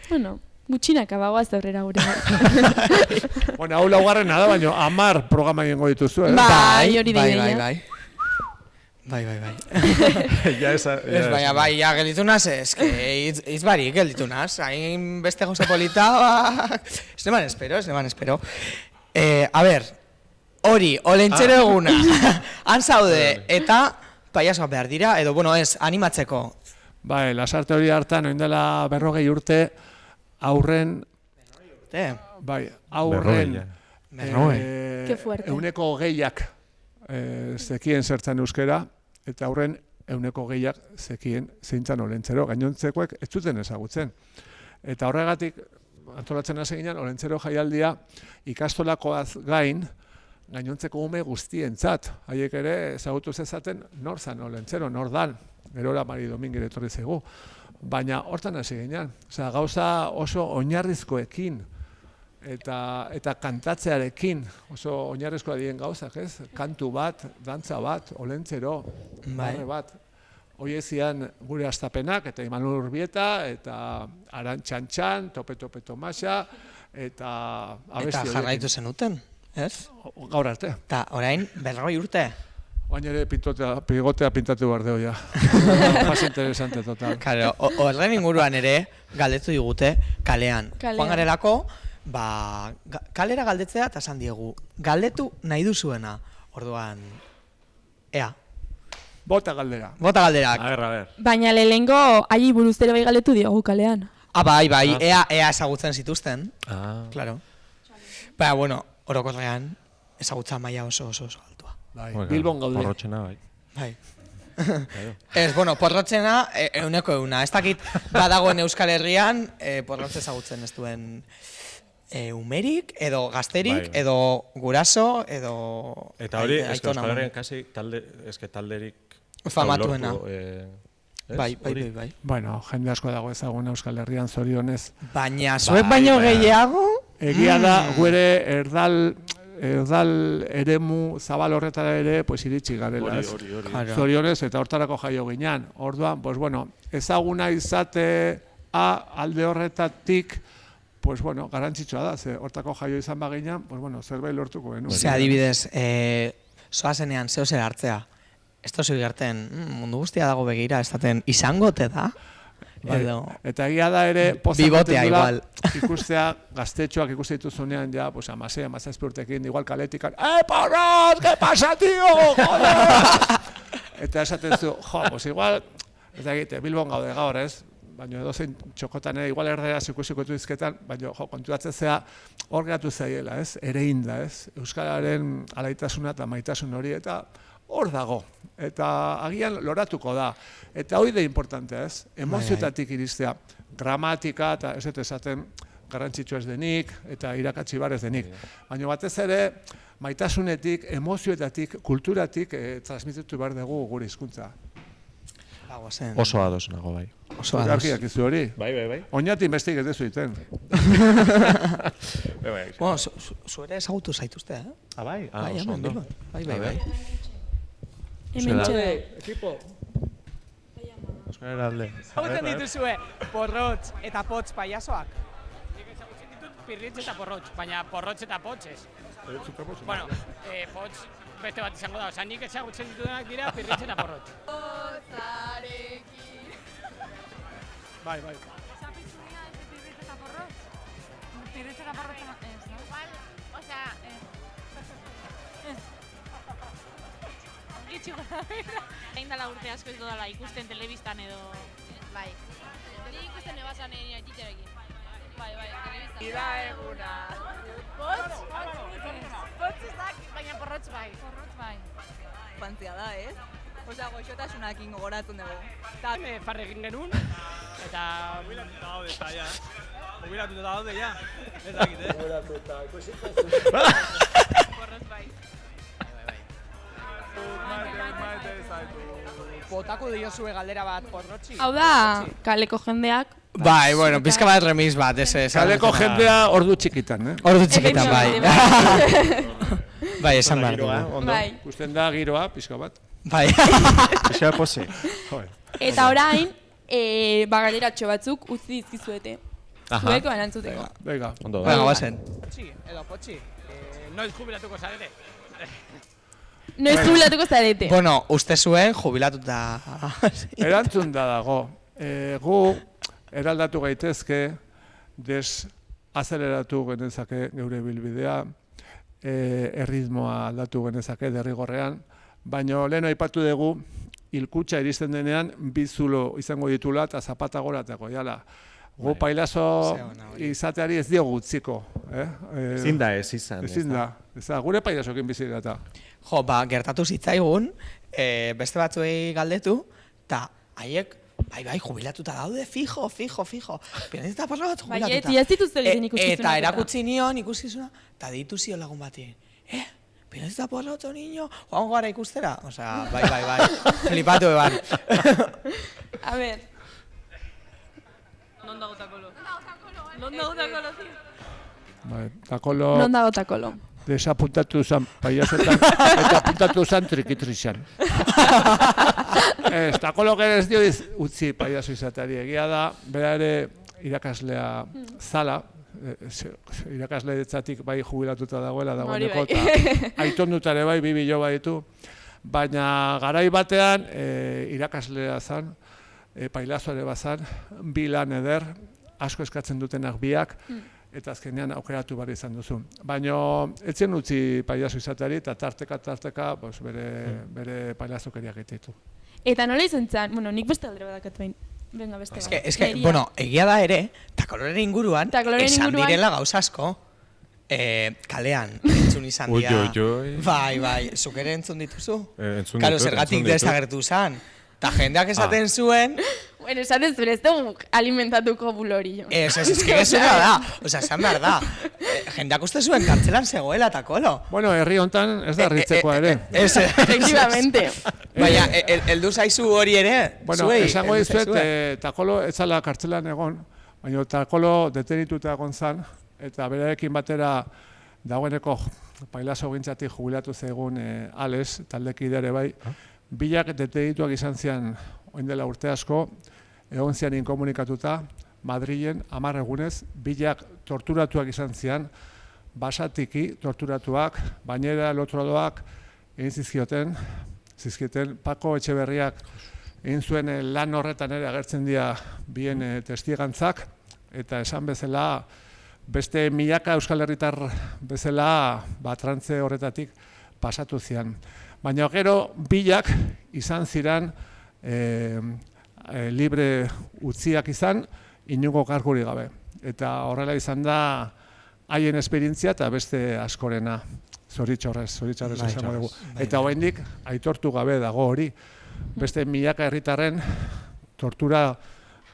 Bueno, gutxinaka bagoaz aurrera gure. Bueno, hau laugarrena da, baina 10 programa egingo dituzu, Bai, hori da ideia. Bai. Ez, baina, ja gelditu naz, ez barik gelditu naz. Hain beste gauza polita, ez neman espero. A ber, hori, olentxero eguna, han zaude, eta paiasoak behar dira, edo, bueno, ez, animatzeko. Bai, lasarte hori hartan, oin dela 40 urte, aurren... Bai, aurren... Ke fuerte. Euneko gehiak zekien zertzen euskera, eta aurren euneko gehiak zekien zeintzan olentzero, gainontzekoek ez zuten ezagutzen. Eta horregatik, antolatzen hasi ginen, olentzero jaialdia ikastolakoaz gain, gainontzeko ume guztientzat. Haiek ere ezagutu zezaten nor zan olentzero, nor dan. Gerora Mari Domingire etorri zaigu. Baina hortan hasi ginen. Osea, gauza oso oinarrizkoekin eta kantatzearekin oso oinarrizkoa dien gauzak, ez? Kantu bat, dantza bat, olentzero, barre bat. Hoi ezian gure astapenak, eta Imanol Urbieta, eta Arantxantxan, Tope Tomasa, eta abesti eta jarraitu zenuten, ez? Gaur arte. Eta orain, 40 urte. Oain ere pigotea pintatu behar deo, ja. Más interesante, total. Claro, horren inguruan ere, galdetu digute, kalean. Joan garelako, kalera galdetzea eta esan diegu. Galdetu nahi duzuena, orduan, ea. Bota galdera. Bota galderak. A ver. Baina lehengo ahi buruz ere bai galdetu diogu kalean. Bai, ea ezagutzen zituzten. Claro. Baina, bueno, orokorrean, ezagutza maila oso altua. Bilbon gaude. Porrotxena, bai. Ez, bueno, porrotxena, euneko euna. Ez dakit badagoen Euskal Herrian, porrotxe ezagutzen ez duen umerik, edo gazterik, edo guraso, edo... Eta hori, ez Euskal Herrian kasi talderik... famatuena. Bai. Bueno, jende asko dago ezagun Euskal Herrian zorionez. Baina, zuek baino gehiago? Egia da, gure erdal eremu zabal horretara ere iritsi garela. Zorionez, eta hortarako jaio ginean. Orduan, ezaguna izatea alde horretatik, garantzitsua da, ze hortako jaio izan baginean, zerbait lortuko genuen. Ze adibidez, zoazenean zeo zer hartzea. Ez tozu gerten, mundu guztia dago begira, ez daten izangote da. Eta egia da ere, bibotea igual. Ikustea, gaztetxoak ikuste dituzunean, ja, amasei, urtekin, igual kaletikan, porros, ¿qué pasa, tío? Eta esaten zu, igual, eta egite, Bilbon gaude gaur, ez? Baina edozein txokotan ere, igual erderaz ikusiko izketan, baina konturatzen zea hor geratu zaiela, ez? Erein da, ez? Euskararen alaitasuna eta maitasun hori, eta hor dago, eta agian loratuko da. Eta hori da importantea, ez? Emozioetatik iristea, gramatika eta ez esaten garrantzitsu ez denik, eta irakatsi bar ez denik. Baina batez ere, maitasunetik, emozioetatik, kulturatik transmititu behar dugu gure hizkuntza. Oso ados nago, bai. Oso ados. Garkiak izu hori? Bai. Oinatik bestik ez dezu iten. Bueno, zu ere ezagutu zaituzte, eh? Bai? Oso ondo. Bai. Hemen txede. Ekipo. Euskal Heralde. Ezagutzen dituzue porrotx eta potx paiasoak? Nik ezagutzen ditut pirritx eta porrotx, baina porrotx eta potx ez. Bueno, potx beste bat izango da, oza, nik ezagutzen ditudenak dira pirritx eta porrotx. Potzarekin. Bai. Zapitzunia ez pirritx eta porrotx? Pirritx eta porrotx ez, no? Igual, osea... Gitxi gara bera. Egin dala urte asko ez dodala ikusten telebistan edo... Bai. Ni ikusten ebazan txitxarekin. Bai, telebistan. Ira eguna. Potz ez dak, baina porrotz bai. Porrotz bai. Fantzia da, ez? Osea, goxotasunakin gogoratzen dugu. Eta farre egin genuen, eta... Jubilatuta daude, eta ja. Jubilatuta daude, ja. Ez dakit, eh? Jubilatuta, ikusitazu. Porrotz bai. Botako diozue galdera bat porrotxi? Hau da, kaleko jendeak. Bai, bueno, pizka bat remis bat, ez. Kaleko jendea ordu txikitan, eh? Ordu txikitan, bai. Bai, esan behar dugu. Bai. Gusten da giroa, pizka bat. Bai. Pixka pose. Eta orain, galeratxo batzuk utzi dizkizuete. Zueko erantzuteko. Venga. Ondo, Venga, bazen. Potxi, edo potxi. Noiz jubilatuko zarete. Noiz jubilatuko zarete. Bueno, uste zuen jubilatuta... Erantzun da dago. Gu eraldatu gaitezke, desazeleratu genezake geure bilbidea, erritmoa aldatu genezake derrigorrean, baina lehen aipatu dugu, hilkutxa iristen denean, bizulo izango ditula eta zapata gorateko, jala. Gu pailazo izateari ez diogu utziko. Ezin da ez izan. Ezin da. Gure pailazokin bizi gara. Jo, gertatu zitzaigun, beste batzuei galdetu, eta haiek, bai, jubilatuta daude, fijo. Pianista parla bat jubilatuta. Bai, ez dituz egiten ikuskizuna. Eta erakutsi nion ikuskizuna, eta ditu zio lagun bati. Pianista parla bat niño, joan gara ikustera? Osea, bai, flipatu eban. A ver. Non dago takolo? Non dago takolo, tío? Bai, takolo... Non dago takolo? Desapuntatu zen paiazotan eta apuntatu zen trikitrixan. Takolo gero ez dio utzi paiazo izateari. Egia da, bera ere irakaslea zala, irakasle ditzatik bai jubilatuta dagoeneko, eta aitondutare bai, bilo baitu, baina garai batean irakaslea zen, pailazoare bazan, bi lan eder, asko eskatzen dutenak biak, eta azkenean aukeratu behar izan duzu. Baina etzen utzi pailazo izateari eta tarteka bere pailazokeriak egitetu. Eta nola izan zen? Bueno, nik beste aldera badakat bain. Venga, beste bat. Eske, bueno, egia da ere, Takoloren inguruan, esan direla gauza asko, kalean entzun izan dira. Bai, zuk ere entzun dituzu? Entzun ditut. Kalo, zergatik desagertu zan. Eta jendeak esaten zuen... Bueno, esaten zuen ez dugu alimentatuko bulorio. Ez da. Osa, esan behar da. Jendeak uste zuen kartzelan zegoela, Takolo. Bueno, herri hontan ez da ritzekoa ere. Efectivamente. Baina, heldu zaizu hori ere? Bueno, esango dizuet, Takolo ez zala kartzelan egon, baina Takolo detenituta egon zan, eta berarekin batera dagoeneko pailazo gintzatik jubilatu zegoen Ales, taldekide ere bai, bilak detenituak izan zian oin dela urte asko, egon zian inkomunikatuta, Madrilen 10 egunez, bilak torturatuak izan zian, basatiki torturatuak, bainera lotrodoak egin zizkioten, Pako Etxeberriak egin zuen lan horretan ere agertzen dira bien testigantzak, eta esan bezala, beste milaka Euskal Herritar bezala trantze horretatik pasatu zian. Baina gero bilak izan ziren libre utziak izan, inungo karguri gabe. Eta horrela izan da haien esperientzia eta beste askorena. Zoritxarrez esango dugu. Eta oraindik aitortu gabe dago hori. Beste milaka herritarren tortura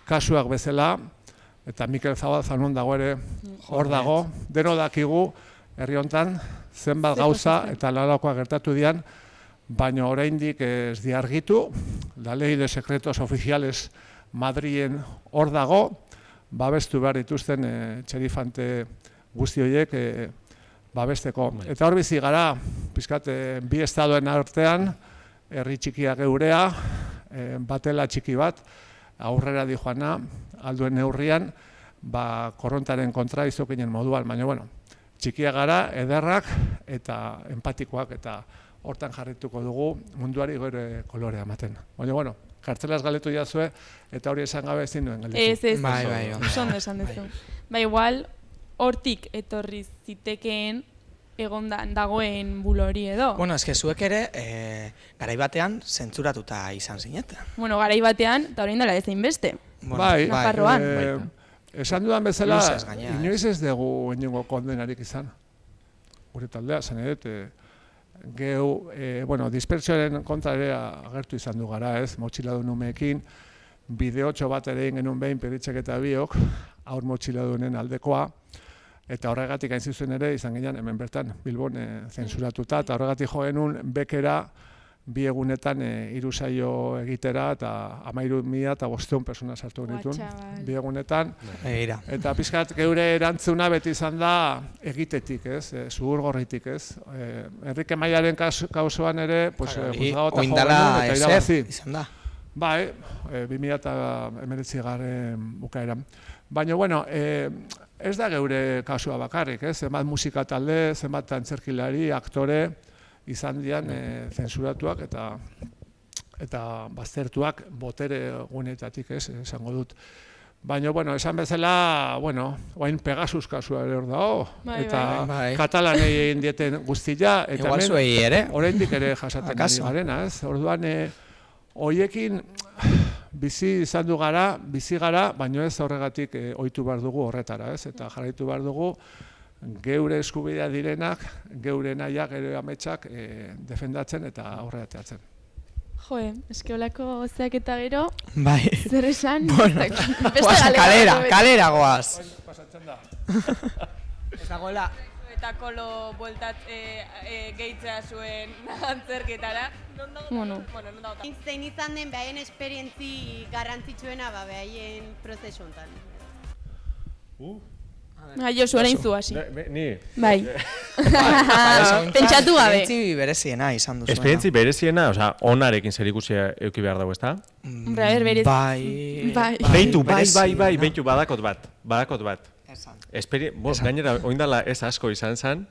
kasuak bezala, eta Mikel Zabal Zanon dago ere hor dago, deno dakigu herri hontan zenbat gauza eta nolakoak gertatu dian, baina oraindik ez diargitu, la ley de secretos oficiales Madrilen hor dago, babestu behar dituzten txerifante guzti horiek babesteko. Eta hor bizi gara, pizkat bi estadoen artean, herri txikiak geurea, batela txiki bat, aurrera di joana, alduen neurrian, korrontaren kontra izokinen moduan, baina bueno, txikiak gara, ederrak eta empatikoak, eta hortan jarrituko dugu munduari gore kolorea ematen. Baina bueno, kartzelaz galetu jazue, eta hori esan gabe ezin duen galdetu. Ez, ondo esan duzu. Ba, igual, hortik etorri zitekeen egondan dagoen bulo hori edo. Bueno, eske zuek ere, garai batean zentzuratuta izan zineten. Bueno, garai batean, eta orain dela ezein beste. Bueno, Nafarroan. Esan dudan bezala, Luzez gainera, inoiz ez dugu inongo kondenarik izan. Gure taldea, zen edet, geu, dispertsioaren kontra ere agertu izan du gara, ez, motxiladun umeekin, bideotxo bat ere egin genuen behin Peritxek eta biok, aur motxiladunen aldekoa, eta horregatik hain zuzen ere, izan ginen hemen bertan, Bilbon zensuratuta, eta horregatik jo genuen bekera, bi egunetan 3 saio egitera, eta 13.500 persona sartu genituen, bi egunetan. Eta pixkat geure erantzuna beti izan da egitetik, ez, zuhurgorritik, ez. Enrique Maiaren kausoan ere, juzgado eta jo genuen, eta irabazi. Bai, 2019 bukaeran. Baina, bueno, ez da geure kasua bakarrik, ez, zenbat musika talde, zenbat antzerkilari, aktore, izan dian zensuratuak eta baztertuak botere gunetatik, ez, esango dut. Baina, bueno, esan bezala, oain Pegasus kasua ere hor dago, eta katalanei egin dieten guztia, eta oraindik ere jasaten ari garena, ez. Orduan, hoiekin bizi izan du gara, bizi gara, baina ez horregatik ohitu behar dugu horretara, ez, eta jarraitu behar dugu geure eskubidea direnak, geure nahiak, geure ametsak defendatzen eta aurrera ateratzen. Joe, eske holako zeak eta gero, zer esan? Kalera goaz. Pasatzen da. Ez dagoela. Eta kolo bueltat gehitzea zuen antzerketara. Bueno. Zein izan den behaien esperientzi garrantzitsuena behaien prozesu honetan? Josu, orain zu hasi. Ni? Bai. Pentsatu gabe. Esperientzi bereziena izan duzuena. Esperientzi bereziena, oza, onarekin zer ikusia euki behar dago, ezta? Bai. Beitu, badakot bat. Gainera, oindala ez asko izan zen,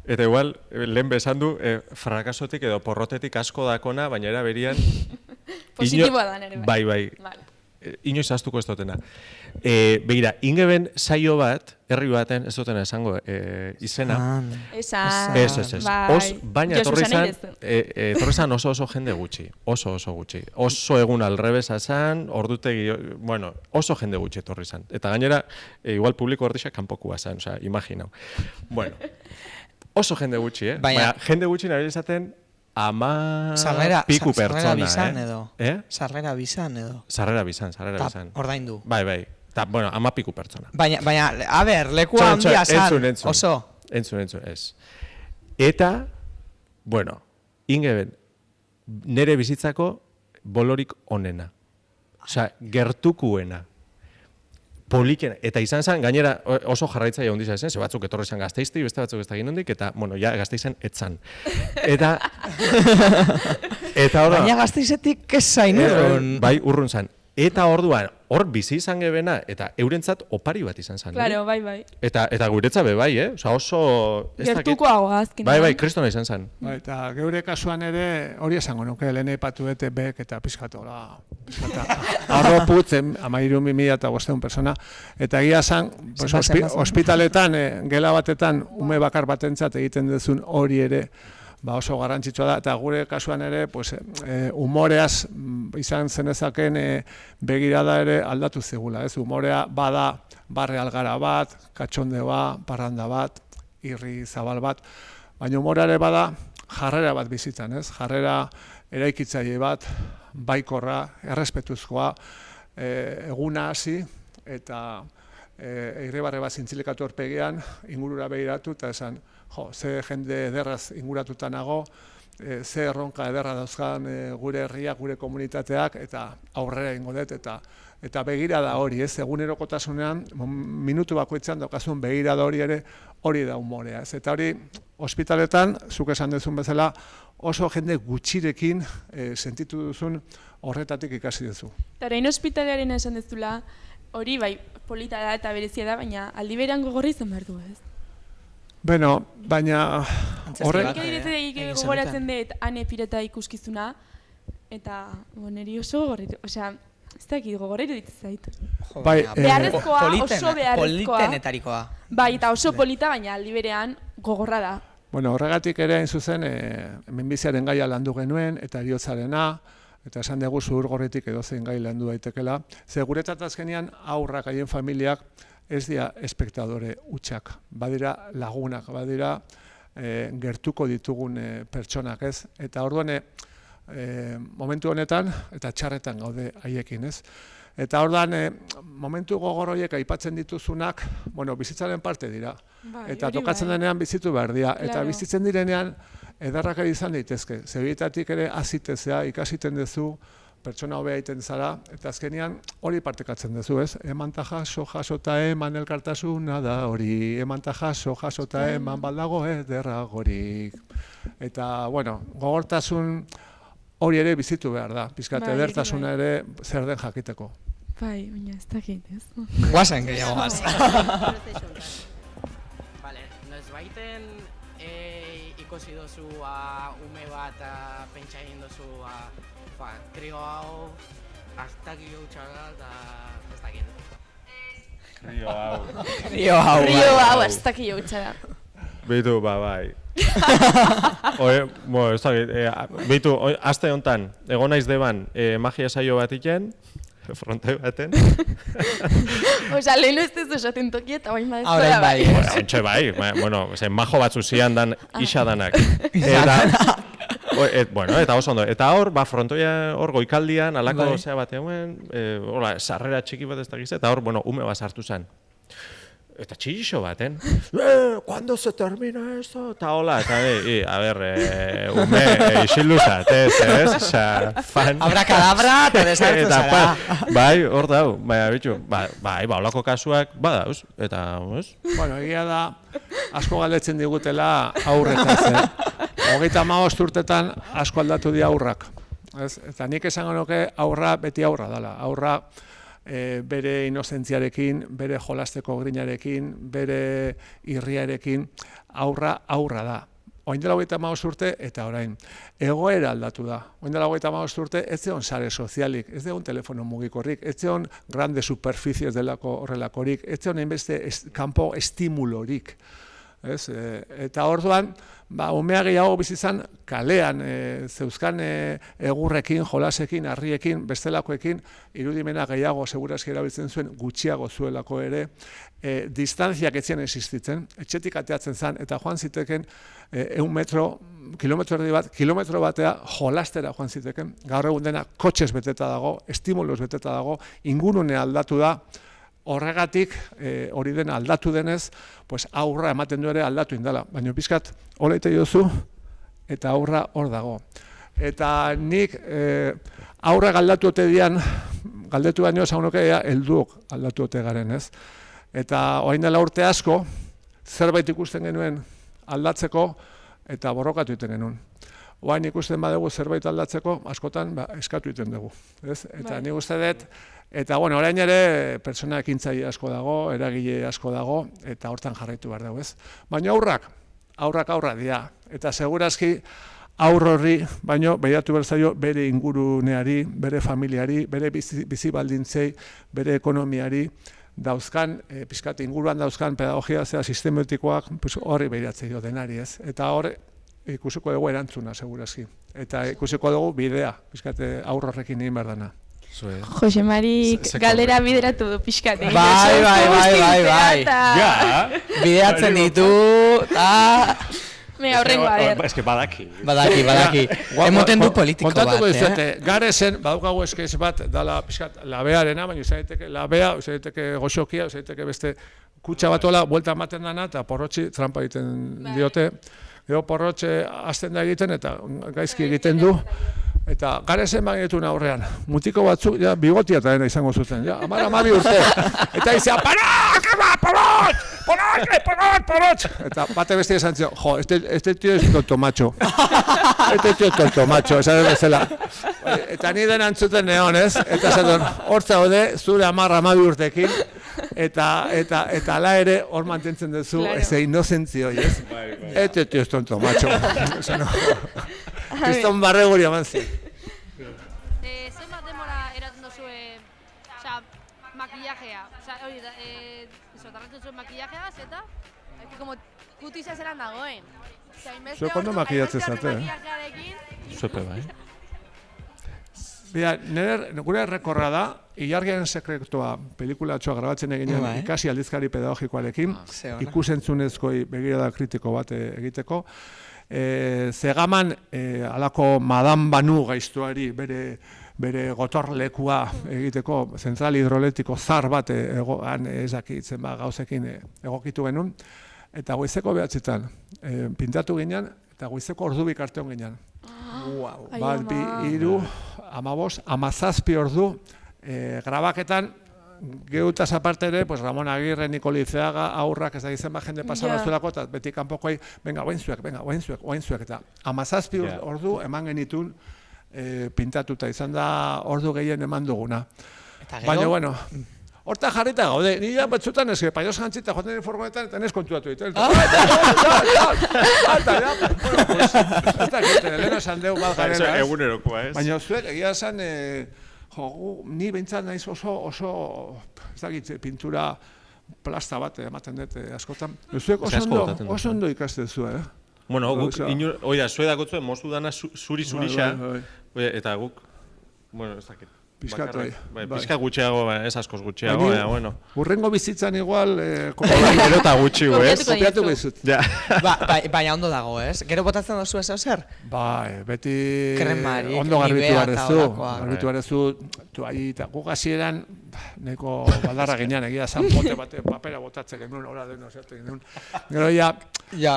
eta igual, lehen besan du, frakasotik edo porrotetik asko dakona, baina era berian... Positiboa da nere. Bai. Inoiz aztuko ez dutena. Begira, ingeben saio bat, herri baten, ez dutena esango izena. Ez. Baina etorri zan oso jende gutxi. Oso gutxi. Oso egun alrebesa zan, ordutegi, oso jende gutxi etorri zan. Eta gainera, igual publiko ordixak kanpokua zan, imaginau. Bueno, oso jende gutxi, baina jende gutxi nahi izaten, piku pertsona, Sarrera bizan edo. Sarrera bizan. Ordaindu. Bai. Eta, piku pertsona. Baina, a ber, lekua handia zan, oso. Entzun, ez. Eta, ingeben, nere bizitzako bolorik onena. Osa, gertukuena. Polikena. Eta izan zen, gainera oso jarraitzaile handia zen, ze batzuk etorri zen Gazteizti, beste batzuk ez da ginondik, eta, Gazteizen etzan. Eta baina Gazteizetik ez zain urrun. Bai, urrun zen. Eta orduan, hor bizi izan gebena, eta eurentzat opari bat izan zen. Claro, bai. Eta guretzat be bai, Osa oso... Gertukoago azken. Bai, kristona izan zen. Bai, eta geure kasuan ere hori esango nuke, lehen epatu bete bek eta pizkatola. Arroputzen, 13.500 persona. Eta egia zan, ospitaletan, gela batetan, ume bakar batentzat egiten duzun hori ere, oso garrantzitsua da, eta gure kasuan ere, humoreaz izan zenezaken begirada ere aldatu zigula, ez? Humorea bada barre algara bat, katxondea, parranda bat, irri zabal bat, baina humoreare bada jarrera bat bizitzan, ez? Jarrera eraikitzaile bat, baikorra, errespetuzkoa, eguna hasi, eta irribarre bat zintzilikatu horpegian, ingurura begiratu, eta esan, ze jende ederraz inguratuta nago, ze erronka ederra dauzkan gure herriak, gure komunitateak, eta aurrera ingo dut, eta begirada hori, ez, egunerokotasunean, minutu bakoitzean daukazun begirada hori ere, hori da humorea, ez, eta hori, ospitaletan, zuk esan duzun bezala, oso jende gutxirekin sentitu duzun horretatik ikasi duzu. Eta orain ospitalearen esan duzula, hori bai, polita da eta berezia da, baina aldi berean gogorra izan behar du, ez? Baina horrek gogoratzen dut ane pirata ikuskizuna, eta niri oso gogorritu, osea, ez dakit gogorritu ditzait. Beharrezkoa, oso beharrezkoa. Politenetarikoa. Bai, eta oso polita, baina aldi berean gogorra da. Bueno, horregatik ere hain zuzen, minbiziaren gaia landu genuen, eta heriotzarena, eta esan dugu zuhurgorritik edozein gai landu daitekela. Ze guretzat azkenean haurrak haien familiak ez dira espektadore hutsak, badira lagunak, badira gertuko ditugun pertsonak, ez? Eta orduan momentu honetan eta txarretan gaude haiekin, ez? Eta orduan momentu gogor horiek aipatzen dituzunak, bueno, bizitzaren parte dira. Eta tokatzen denean bizitu behar dira. Eta bizitzen direnean edarrak ere izan daitezke. Zebietatik ere azitezea, ikasiten duzu, pertsona hobea egiten zara, eta azkenean hori partekatzen duzu, ez? Eman ta jaso, jasota eman elkartasuna da hori, eman ta jaso, jasota eman baldago ederragorik. Eta, bueno, gogortasun hori ere bizitu behar da, pizkat edertasuna ere zer den jakiteko. Bai, baina ez dakit, ez? Guazen gehiago gaz. Vale, noiz baiten ikusi dozu ume bat pentsa egin dozu trio hau aztaki gautxaga eta ez dakit. Trio hau aztaki gautxaga. Beitu, bai. Ez dakit, beitu, aste honetan, egon naiz deban magia saio bat iken, fronte baten. Osa, lehenu ez duzu esaten toki eta bain badez Ahora bai. Entxe bai, bueno, majo batzu zian dan isa danak. Eta oso ondo, eta hor, frontoia hor goikaldian, alako zea bat egun, sarrera txiki bat ez dakiz, eta hor, ume bat sartu zen. Eta txilixo baten, ¿cuándo se termina esto? Eta hola, eta a ver, ume, isildu zatez, ez? Osa, fan... Abrakadabra, eta desartu zara. Bai, hor dau, bai, holako kasuak, badauz, eta, ez? Bueno, egia da, asko galdetzen digutela aurretaz, 35 urtetan asko aldatu dira aurrak. Eta nik esango nuke aurra beti aurra dela. Aurra bere inozentziarekin, bere jolasteko grinarekin, bere irriarekin, aurra da. Oin dela 35 urte eta orain. Egoera aldatu da. Oin dela 35 urte ez zeon sare sozialik, ez zeon telefono mugikorrik, ez zeon grande superficies delako horrelakorik, ez zeon hainbeste kanpo estimulorik. Eta orduan, umea gehiago bizizan kalean, zeuzkan egurrekin, jolasekin, harriekin, bestelakoekin, irudimena gehiago segurazki erabiltzen zuen, gutxiago zuelako ere, distantziak etzien existitzen, etxetik ateatzen zen, eta joan ziteken 1 metro, kilometro batea jolastera joan ziteken, gaur egun dena kotxez beteta dago, estimulos beteta dago, ingurune aldatu da, horregatik, hori dena aldatu denez, aurra ematen du ere aldatu indala. Baina pizkat, hola ite jozu, eta aurra hor dago. Eta nik aurra galdatu ote dian, galdetu baino esan nuke helduok aldatu ote garen, ez? Eta orain dela urte asko, zerbait ikusten genuen aldatzeko, eta borrokatu egiten genuen. Oain ikusten badugu zerbait aldatzeko, askotan eskatu egiten dugu. Eta nik uste dut, eta orain ere pertsona ekintzaile asko dago, eragile asko dago, eta hortan jarraitu behar dugu, ez? Baina aurrak dira, eta segurazki aur horri, baino behiratu behar zaio bere inguruneari, bere familiari, bere bizi baldintzei, bere ekonomiari, dauzkan, pizkat inguruan dauzkan pedagogia, zera sistematikoak, horri behiratzea denari, ez? Eta hor, ikusiko dugu erantzuna, segurazki. Eta ikusiko dugu bidea, pizkate aurra horrekin egin behar dana. Jose Marik galdera bideratu du pixkate. Bai. Bideatzen ditu, eta... Horrengoa, Ez que badaki. Badaki. Emoten du politiko bat, kontatuko izate, Garezen, badukagu eskez bat, dala pixkat labearena, baina usaiteke labea, usaiteke goxokia, usaiteke beste kutsa batola, buelta ematen dana, eta porrotxi trampa egiten diote. Gero porrotxe hasten da egiten, eta gaizki egiten du. Eta Garezen baginetun aurrean, mutiko batzuk, bigotia eta dena izango zuten, 10-12 urte. Eta izan, porrot! Eta bate beste esan zion, este tío es tonto macho. Esan bezala. Eta ni den antzuten neon, ez? Eta esaten, hortza hode, zure 10-12 urtekin, eta ala ere hor mantentzen duzu, eze inozentzio, ez? Este tío es tonto macho. Kriston barreguri eman zi. Zenbat demora eratzen duzue makillajea? Hori da, tarratzen zuen makillajeaz eta como kutisa zelan dagoen. Zuek ondo makillatzen zate, Zuepe bai. Bia, gure errekorra da, Ilargiaren sekretua pelikulatxoa grabatzen eginean ikasi aldizkari pedagogikoarekin, ikusentzunezkoi begirada kritiko bat egiteko. Zegaman, alako Madame Banu gaiztuari bere gotorlekua egiteko, zentral hidroletiko zar bat ezakitzen gauzekin egokitu genuen. Eta goizeko behatzetan pintatu ginean, eta goizeko ordubik arte hon ginean. Bat, bi, hiru, 15, 17 ordu grabaketan, geutaz aparte ere, Ramon Agirre, Nikoli Zeaga, aurrak ez da izen jende pasara zuelako, eta beti kanpokoi, venga, oainzuek, eta 17 ordu eman genitun pintatuta, izan da ordu gehien eman duguna. Baina, bueno, horta jarrita gaude, nire batzutan ez, paioz jantzita joaten den furgonetan, eta nez kontuatu ditu. Lehen esan deu bat garela, baina zuek egia esan, ni behintzat naiz oso, ez dakit, pintura plasta bat ematen dut askotan. Zuek oso ondo ikasten zu, Bueno, guk, oida, zue dakotzue, mozu dana zuri-zurixa, eta guk, bueno, ez dakit. Piskat, bai. Piskat gutxiago, ez askoz gutxiago, bueno. Urrengo bizitzan igual... Erota gutxi, ez? Kopiatuko izut. Baina ondo dago, ez? Gero botatzen dozu ez zer? Bai, beti... Kremarik, ondo nivea eta olakoa. Garbitu barezu, guk hasieran neko baldarra ginean, egia zan bote bate papera botatzen genuen, ora deno zertu genuen. Gero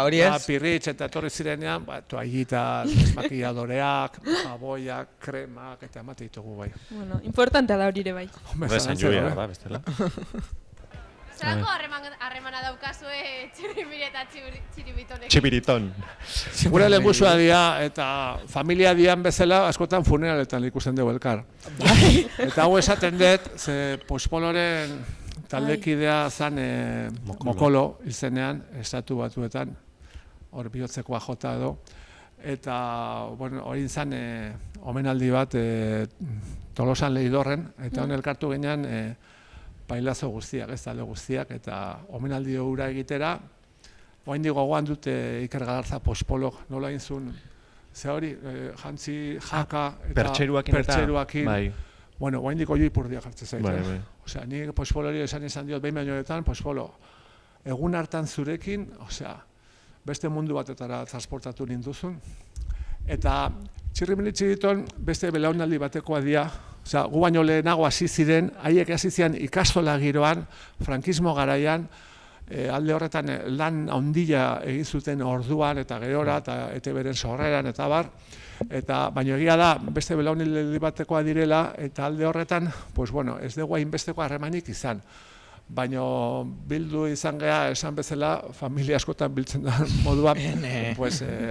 hori ez? Pirritx eta etorri zirenean, toallita, desmakilladoreak, jaboiak, kremak, eta emate ditugu bai. Bueno, importantea da hori ere bai. Bezan lluvia, da, bestela. Zerako harremana daukazue txirrimire eta txiribitonek? Txibiriton. Gure lehengusua dia eta familia dian bezala askotan funeraletan ikusten dugu elkar. Eta hau esaten dut, ze Pospoloren taldekidea zan Mokolo izenean, estatu batuetan, hor bihotzekoa jota edo. Eta hori zan omenaldi bat Tolosan Leidorren, eta hon elkartu ginean pailazo guztiak, ez talde guztiak, eta omenaldi hura egitera, oraindik gogoan dute Iker Galarza Pospolok, nola egin zuen, ze hori, jantzi, jaka, eta pertseruakin. Bueno, oraindik hori ipurdia jartzen zaitu. Osea, nik Pospolori esan diot, behin bainoetan, Pospolo, egun hartan zurekin, osea, beste mundu batetara transportatu ninduzun, eta txirrimilitxiriton beste belaunaldi batekoa dira. Osea, gu baino lehenago hasi ziren, haiek hasi ziren ikastola giroan, frankismo garaian, alde horretan lan handia egin zuten orduan eta gerora, eta ETB-ren sorreran eta bar. Baina egia da, beste belaunaldi batekoa direla, eta alde horretan, ez dugu hainbesteko harremanik izan. Baina bildu izan gea esan bezala, familia askotan biltzen da moduan,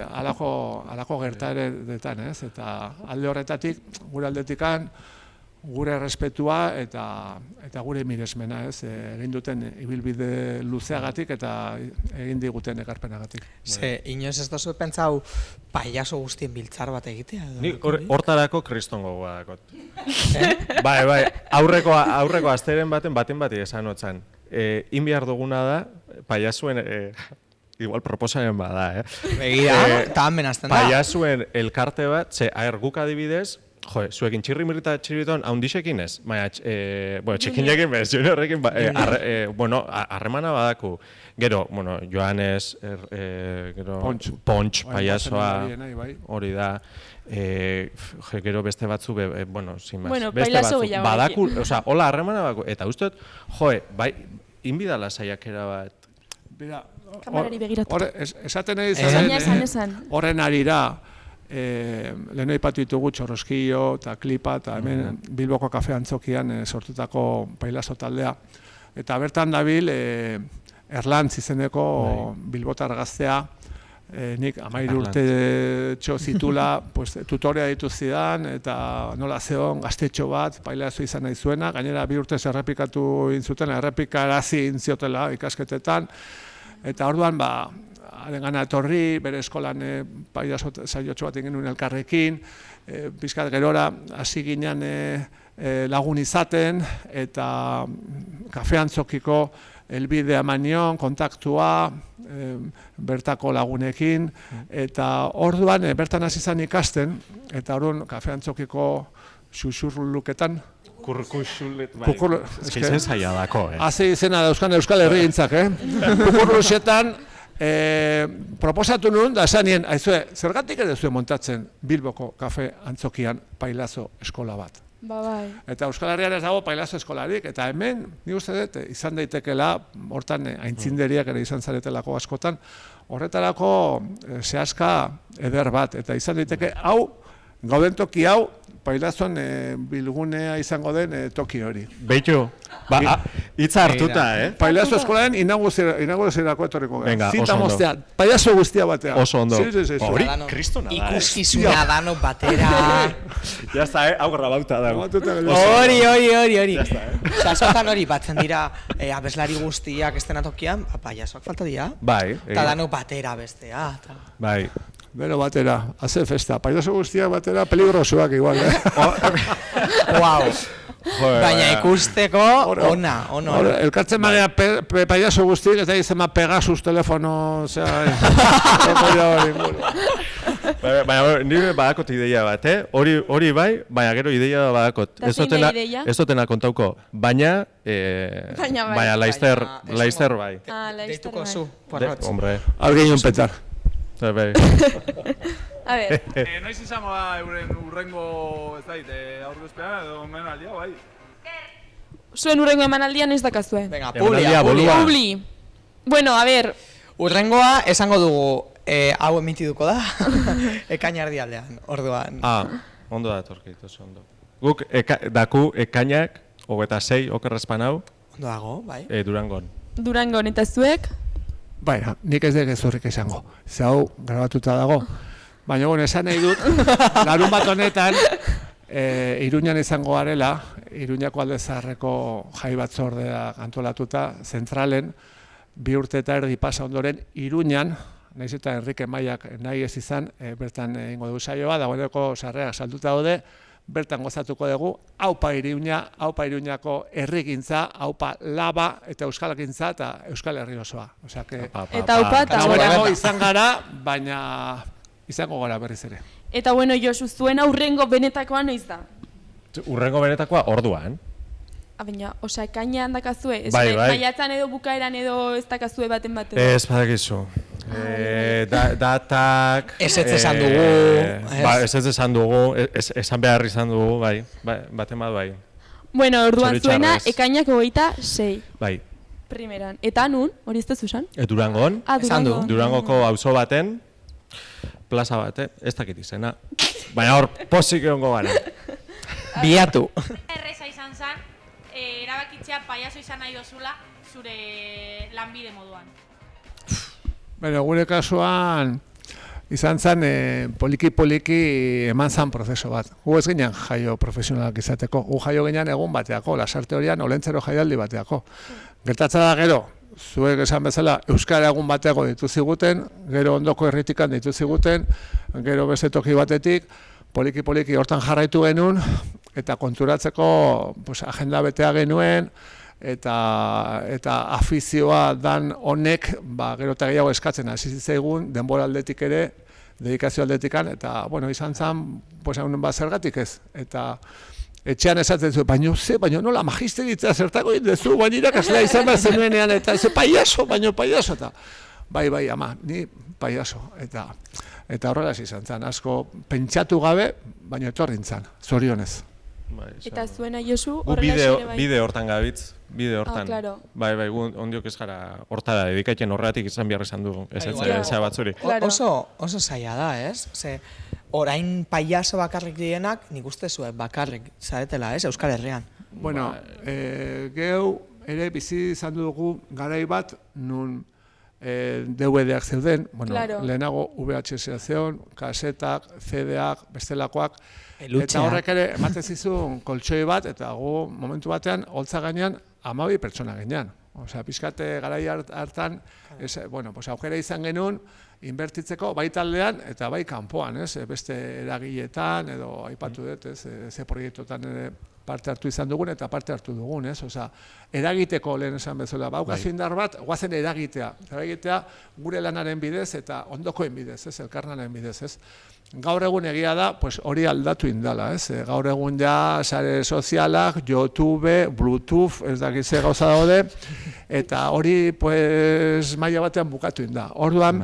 alako gertaeretan, ez? Eta alde horretatik, gure aldetikan, gure respetua eta gure miresmena, ez? Egin duten ibilbide luzeagatik eta egin diguten ekarpenagatik. Ze, inoz ez dozu pentsau pailazo guztien biltzar bat egitea? Nik hortarako kriston gogoa dakot. Bai, aurreko asteren baten bati esan otzan. Inbiar duguna da, paiazuen, igual proposamen bada, Begira, eta han benazten da. Paiazuen elkarte bat, ze, guk adibidez, zuekin txirrimir eta txiribiton haundixekin ez, baina, txikinekin bez, juniorrekin, harremana badaku. Gero, Joanes, Pontx, paiazoa, hori da, gero beste batzu, sin más, beste batzu, badaku, hola harremana badaku, eta usteot, bai, inbidala saiakera bat. Kamerari begiratu. Esaten egin horren arira, lehen aipatu ditugu Txorroskillo eta Klipa eta hemen Bilboko kafe antzokian sortutako pailazo taldea. Eta bertan dabil Erlantz izeneko bilbotar gaztea, nik 13 urte zitula tutorea ditu zidan eta nola zeon gaztetxo bat pailazo izan nahi zuena, gainera 2 urtez errepikatu intzuten, errepikarazi intziotela ikasketetan, eta orduan harengana etorri, bere eskolan pailazo saiotxo bat genuen elkarrekin, pixkat gerora hasi ginen lagun izaten, eta kafe antzokiko elbidea manion, kontaktua, bertako lagunekin, eta orduan bertan hasi zen ikasten, eta orduan kafe antzokiko xuxurluketan, Eskaitzen zaila dako, Hazi izena da Euskal Herrigintzak, Kukurlusetan proposatu nuen, da esanien, aizue, zergatik ere zuen montatzen Bilboko kafe antzokian Pailazo eskola bat. Bai. Eta Euskal Herrian ez dago Pailazo eskolarik, eta hemen, ni uste dut, izan daitekela, hortan aintzinderiak ere izan zaretelako askotan, horretarako zehazka eder bat, eta izan daiteke, hau, gauden toki hau, Pailazon bilgunea izango den toki hori. Beitu, hitza hartuta, Pailazo eskolaren inauguraziorako etorriko gara. Zita moztean, Pailazo guztia batean. Oso ondo. Hori, kristona da. Ikuskizuna dano batera. Ya está, hau grabauta dago. Hori. Askotan hori, batzen dira abeslari guztiak estenatokian, pailazoak falta dira. Bai. Eta dano batera bestea. Bai. Bero batera, haze festa. Pailazo guztiak batera peligrosoak igual, Wow. Baina ikusteko, ona. Elkartzen bagea pailazo guztiak, eta izan Pegasus telefono, Baina, nire badakot ideia bat, hori bai, baina gero ideia badakot. Ez dutena kontauko, baina Laizter bai. Deituko zu, Hombre. Alguien un petar. A ver. Noiz izango da euren urrengo, ez dait, aurkezpean edo emanaldia, bai? Zuen urrengo emanaldian ez dakazue. Venga, Publi. Bueno, a ver. Urrengoa esango dugu, hau emitiduko da, ekaina erdialdean, orduan. Ondo da etorkit, oso ondo. Guk daku ekainak, 26, okerrezpan hau. Ondo dago, bai. Durangon. Durangon, eta zuek? Baina, nik ez dek gezurrik esango. Zau, grabatuta dago. Baina, esan nahi dut, larun bat honetan, Iruñan izango garela, Iruñako Alde Zaharreko jai batzordea antolatuta, zentralen, 2 urte eta erdi pasa ondoren, Iruñan, nahiz eta Enrique Maiak nahi ez izan, bertan egingo dugu saioa, dagoeneko sarrerak salduta daude, bertan gozatuko dugu, haupa Iruñako herrigintza, haupa laba eta euskalgintza eta Euskal Herri osoa. Eta haupa eta gora. Izan gara, baina izango gara berriz ere. Eta bueno, Josu, zuen urrengo benetakoa noiz da? Urrengo benetakoa orduan. Baina, ekainean dakazue? Bai. Maiatzan edo bukaeran edo ez dakazue baten batean? Ez badakizu. Datak... Ez esan dugu. Ez esan dugu, esan behar izan dugu, bai. Baten bat bai. Bueno, orduan zuena, ekainak 26. Bai. Primeran. Eta nun, hori ez da zuzan? Durangon. Durangon. Durangoko auzo baten, plaza bate, ez dakit izena. Baina hor, pozik egongo gara. Biatu. Erreza izan zen, erabakitzea paiazo izan nahi dozula zure lanbide moduan. Bueno, gure kasuan izan zen poliki-poliki eman zen prozeso bat. Gu ez ginen jaio profesionalak izateko. Gu jaio ginen egun bateako, Lasarte horian olentzero jaialdi bateako. Gertatza da gero, zuek esan bezala Euskara egun bateako ditu ziguten, gero ondoko herritikan ditu ziguten, gero beste toki batetik, poliki-poliki hortan jarraitu genuen, eta konturatzeko agenda betea genuen, eta afizioa dan honek gero eta gehiago eskatzen hasi zitzaigun denbora aldetik ere, dedikazio aldetikan, eta izan zen zergatik ez. Eta etxean esaten zuen, baina nola magisteritza zertako dezu, baina irakaslea izan behar zenuenean, eta ez paiaso, eta bai, ama, ni paiaso, eta horrela izan zen, asko pentsatu gabe, baina etorrintzan, zorionez. Eta zuena, Josu, bide hortan gabitz, bide hortan. Claro. Bai, ondiok ez gara hortara dedikatzen horretik izan behar izan dugu, ez batzuri. Oso zaila da, ez? Orain paiaso bakarrik dienak, nik uste zuen bakarrik zaretela, ez? Euskal Herrian. Bueno, geu ere bizi izan dugu garai bat, nun DVD-ak zeuden, lehenago VHS-ak zeuden, kasetak, CD-ak, bestelakoak, eta horrek ere ematen zizun koltsoi bat, eta gu momentu batean, holtza gainean, 12 pertsona gainean. Osea, pixkate garai hartan, aukera izan genuen, inbertitzeko bai taldean eta bai kanpoan, beste eragiletan, edo aipatu dut, ze proiektuetan ere parte hartu izan dugun eta parte hartu dugun, ez? Osea, eragiteko lehen esan bezala, baukazu indar bat, guazen eragitea gure lanaren bidez eta ondokoen bidez, ez? Elkarlanaren bidez, ez? Gaur egun egia da, pues hori aldatu indala, ez? Gaur egun ja sare sozialak, YouTube, Bluetooth, ez dakize gauza daude, eta hori pues maila batean bukatu inda. Orduan,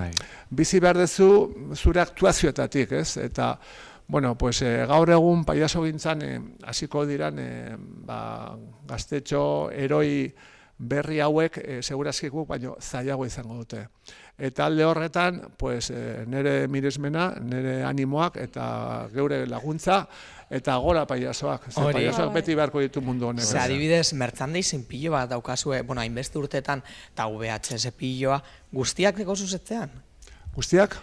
bizi behar dezu zure aktuazioetatik, ez? Eta, bueno, pues gaur egun pailazo gintzan hasiko diran gaztetxo, eroi berri hauek segurazki guk baino zailago izango dute. Eta alde horretan, pues, nire miresmena, nire animoak eta geure laguntza eta gora pailazoak. Pailazoak beti beharko ditu mundu honek. Adibidez, merchandising pilo bat daukazue, bueno, hainbeste urtetan, eta VHS piloa, guztiak deko zuzetzean? Guztiak?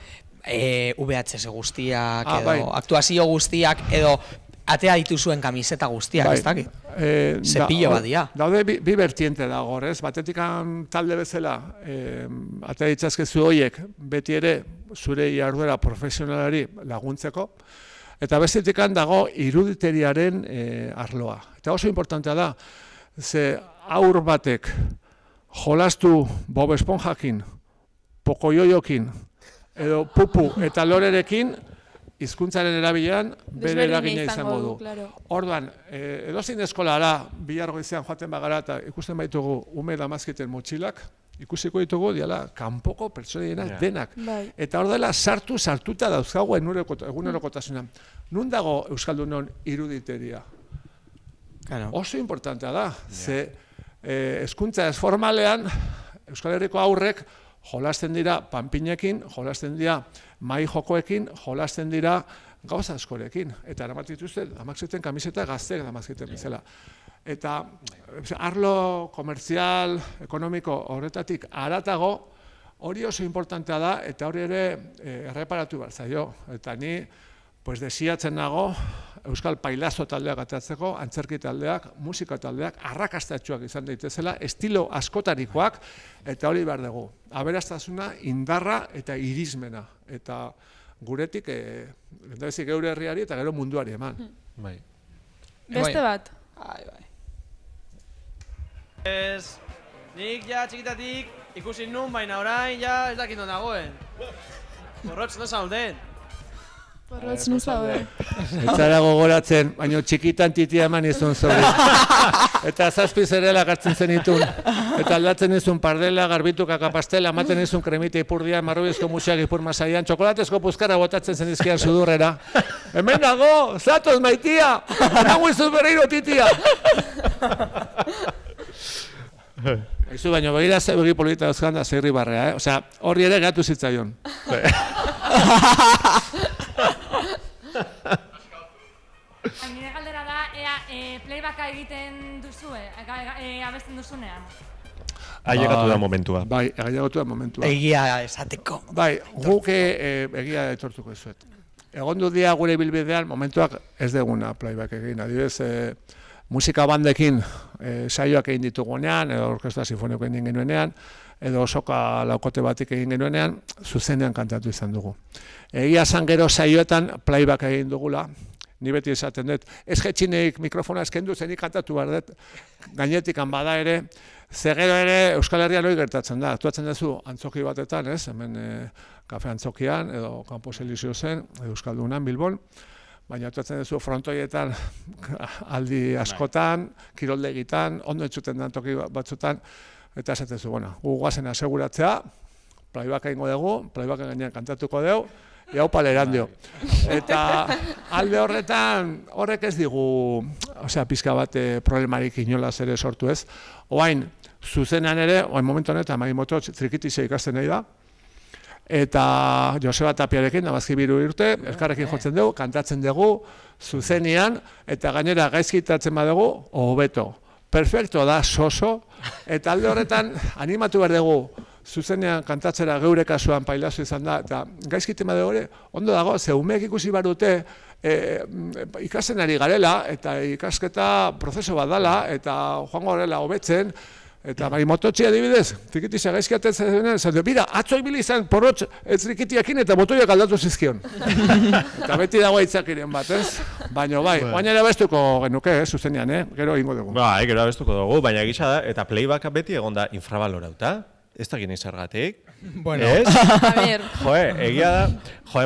VHS guztiak, edo aktuazio guztiak, edo atea dituzuen kamiseta guztiak, ez dakit? Zepillo bat dira. Daude bi vertiente dago, ez? Batetik talde bezala, atea ditzazkezu horiek beti ere zure jarduera profesionalari laguntzeko, eta bestetik dago iruditeriaren arloa. Eta oso importantea da, ze aur batek jolastu Bob Esponjakin, Pocoyoyokin, edo Pupu eta Lorerekin, hizkuntzaren erabilean bere eragina izango du. Orduan, edozein eskolara bihar goizean joaten bagara eta ikusten baitugu ume damazkiten motxilak, ikusiko ditugu diala kanpoko pertsoneienak denak. Eta hor dela sartuta dauzkagu egunerokotasunan. Nun dago Euskaldunon iruditeria? Oso importantea da, ze hezkuntza ez formalean Euskal Herriko aurrek jolasten dira panpinekin, jolasten dira mai jokoekin, jolasten dira gauza askorekin. Eta eramatituzten, amakzuten kamiseta gazteak damazkiten bezala. Eta arlo komertzial, ekonomiko horretatik haratago, hori oso importantea da, eta hori ere erreparatu behar zaio. Eta ni desiatzen nago Euskal Pailazo taldeak atatzeko, antzerki taldeak, musika taldeak, arrakastatxoak izan daitezela, estilo askotarikoak, eta hori behar dugu. Aberastasuna, indarra eta irismena. Eta guretik, geure herriari eta gero munduari eman. Beste bat? Nik ja txikitatik ikusi nun, baina orain ja ez dakit non dagoen. Borrotz no zauden. Borrotz no zauden. Ez zara gogoratzen, baina txikitan titia eman izun zori. Eta zazpi zerela gartzen zenitun. Eta aldatzen izun pardela, garbituka kapastela, ematen izun kremita ipurdia, marrubizko musiak ipur masaian, txokolatezko puzkara botatzen zen izkian sudurrera. Hemen dago, zatoz maitia! Nago izuz berriro titia! Aizu baino, begira begi polita dauzkan da zeirri barrea, Osea, horri ere gatu zitzaion. Nire galdera da, ea playbacka egiten duzue, abesten duzunean? Ailegatu da momentua. Bai, ailegatu da momentua. Egia esateko. Bai, guk egia etortuko ezuet. Egondu dia gure bilbidean momentuak ez deguna playback egin. Adibidez, musika bandekin saioak egin ditugunean, edo orkestra sinfoniko egin genuenean, edo soka laukote batik egin genuenean, zuzenean kantatu izan dugu. Egia esan gero saioetan playback egin dugula, ni beti esaten dut, ez jetxineik mikrofona eskendu zenik kantatu behar dut, gainetik bada ere, ze gero ere Euskal Herrian hori gertatzen da, aktuatzen duzu antzoki batetan, hemen kafe antzokian, edo Campos Elíseosen, Euskaldunan, Bilbon, baina aktuatzen duzu frontoietan aldi askotan, kiroldegitan, ondo entzuten den toki batzutan, eta esaten zu, gu guazen aseguratzea, playbacka ingo dugu, playbacka gainean kantatuko dugu, Iau paleran dio. Eta alde horretan, horrek ez digu, pizka bat problemarik inolaz ere sortu ez. Oain, zuzenean ere, oain momentu honetan, Magimoto trikitizia ikasten nahi da. Eta Joseba Tapiarekin, Damazki 3 urte, elkarrekin jotzen dugu, kantatzen dugu, zuzenean, eta gainera gaizkitatzen badugu, hobeto. Perfecto da, soso, eta alde horretan, animatu behar dugu, zuzenean kantatzera geure kasuan Pailazo izan da, eta gaizkiten badugu ere, ondo dago, ze umeek ikusi behar dute, ikasten ari garela, eta ikasketa prozeso bat dela, eta joango garela hobetzen, Eta bai mototxi adibidez, trikitisa gaizki atetzen zenean, esaten, bira, atzo ibili izan porrotx ez trikitiakin eta botoiak aldatu zizkion. Eta beti dago aitzakiren bat, ez? Baina bai, baina ere abestuko genuke, zuzenean, gero egingo dugu. Bai, gero abestuko dugu, baina gisa da, eta playbacka beti egon da infravalorauta. Ez da gini zergatik. Bueno. A ver. Egia da,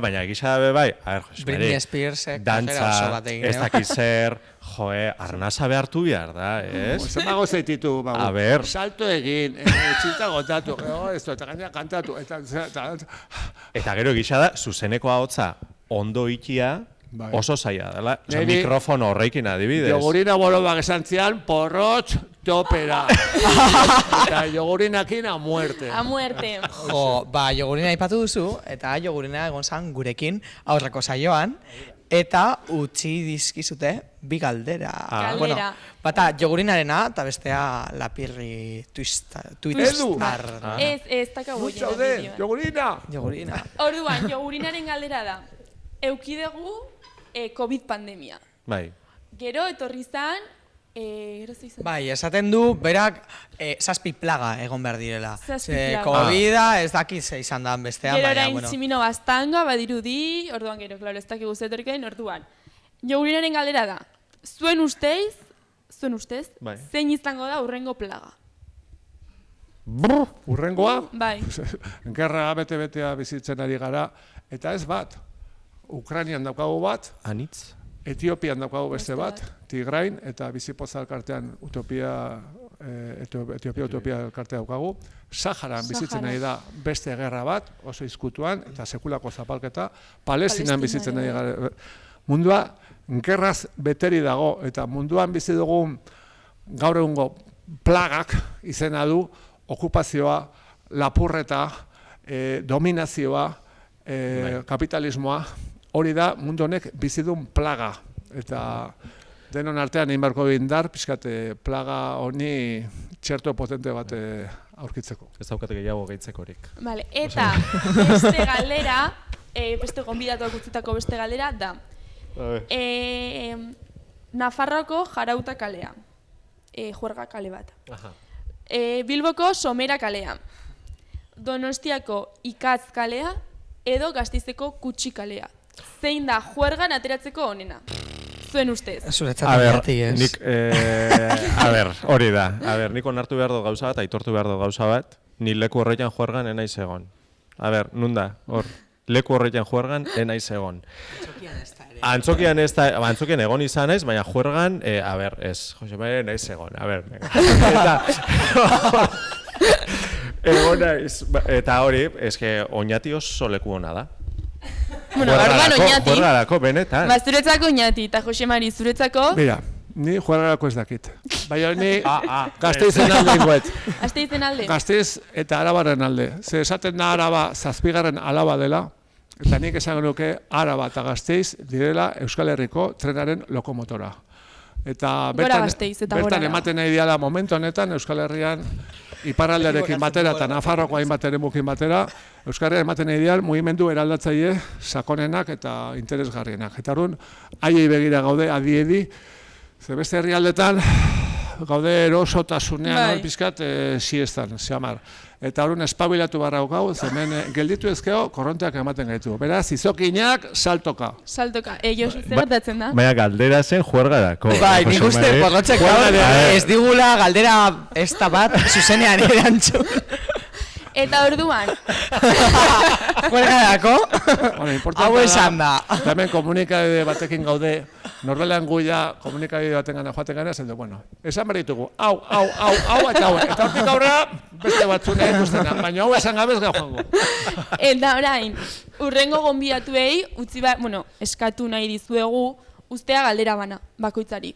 baina gisa da bai, a ver, Britney Spearsek dantza, ez dakit zer, arnasa behartu behar da, ez? Zemago zeititu, A ber. salto egin, txilta gotatu, eta gainera kantatu, Eta gero gisa da, zuzeneko ahotsa ondo ikia, oso zaila dela. Mikrofono horreikin adibidez. Jogurina bolobak esan zian, porrotx topera. Eta jogurinakin a muerte. A muerte. Jogurina ipatu duzu, eta jogurina egon zan gurekin aurreko saioan, eta utzi dizkizute bi galdera. Galdera. Bata jogurinarena, eta bestea lapirri twistar. Ez dakago jenak. Jogurina. Orduan, jogurinaren galdera da. Eukidegu COVID pandemia. Bai. Gero etorri zan, Bai, esaten du, berak, 7 plaga egon behar direla. 7 plaga. COVID-a ez dakiz izan da bestean, gero baina, orain tximino bastanga, badirudi, orduan gero, klaro, ez dakigu zetorikain, orduan. Jogurinaren galdera da, zuen ustez, zein izango da urrengo plaga? Urrengoa? Bai. Gerra bete-betea bizitzen ari gara, eta ez bat. Ukrainian daukagu bat. Anitz? Etiopian daukagu beste bat, Tigrain, eta Bizipoza elkartean Etiopia Utopia elkartea daukagu. Saharan bizitzen nahi da beste gerra bat, oso izkutuan, eta sekulako zapalketa. Palestinan bizitzen nahi gara. Mundua gerraz beteri dago, eta munduan bizi dugun gaur egungo plagak izena du, okupazioa, lapurreta, dominazioa, kapitalismoa. Hori da, mundu honek bizidun plaga. Eta denon artean egin beharko indar, pixkate plaga honi txerto potente bat aurkitzeko. Ez daukate gehiago gehitzekorik. Vale, eta beste galdera, beste gonbidatuak utzitako beste galdera da. Nafarroako Jarauta kalea. Juerga kale bat. Bilboko Somera kalea. Donostiako Ikatz kalea edo Gasteizeko Kutxi kalea. Zein da juergan ateratzeko onena? Zuen ustez. Nik, hori da. Nik onartu behar dut gauza bat, aitortu behar dut gauza bat, ni leku horretan juergan enaiz egon. Nun da, hor, leku horretan juergan enaiz egon. Antzokian ez da, antzokian egon izan naiz, baina juergan, ez, Joseba, enaiz egon, egon naiz, eta hori, eske, oinati oso leku hona da. Bueno, barban oinati. Juergarako, benetan. Zuretzako oinati, eta Josemari, zuretzako? Mira, ni juergarako ez dakit. Baina ni Gasteizen alde ingoet. Gasteizen alde? Gasteiz eta Arabaren alde. Ze esaten da Araba 7. alaba dela, eta nik esan genuke Araba eta Gasteiz direla Euskal Herriko trenaren lokomotora. Eta bertan ematen nahi diala momentu honetan Euskal Herrian iparraldearekin batera eta Nafarroko hainbat eremukin batera, Euskal Herrian ematen nahi dial mugimendu eraldatzaile sakonenak eta interesgarrienak. Eta orduan, haiei begira gaude adiedi, ze beste herrialdetan gaude erosotasunean pizkat siestan, xamar. Eta orduan espabilatu barra gau, zemen gelditu ezkeo korronteak ematen gaitu. Beraz, izokinak saltoka. Saltoka, Josu, zer gertatzen da? Baina galdera zen juergarako. Bai, nik uste porrotxek ez digula galdera ez da bat zuzenean erantzun. Eta orduan. Juergarako? Hau esan da. Hemen komunikabide batekin gaude, norbelean guia komunikabide baten gana joaten gana, zen du, bueno, esan beritugu, hau, eta hortik aurrera, beste batzune ikustena, baina hau esan gabez gara joango. Eta orain, urrengo gonbidatuei, eskatu nahi dizuegu, ustea galdera bana, bakoitzari.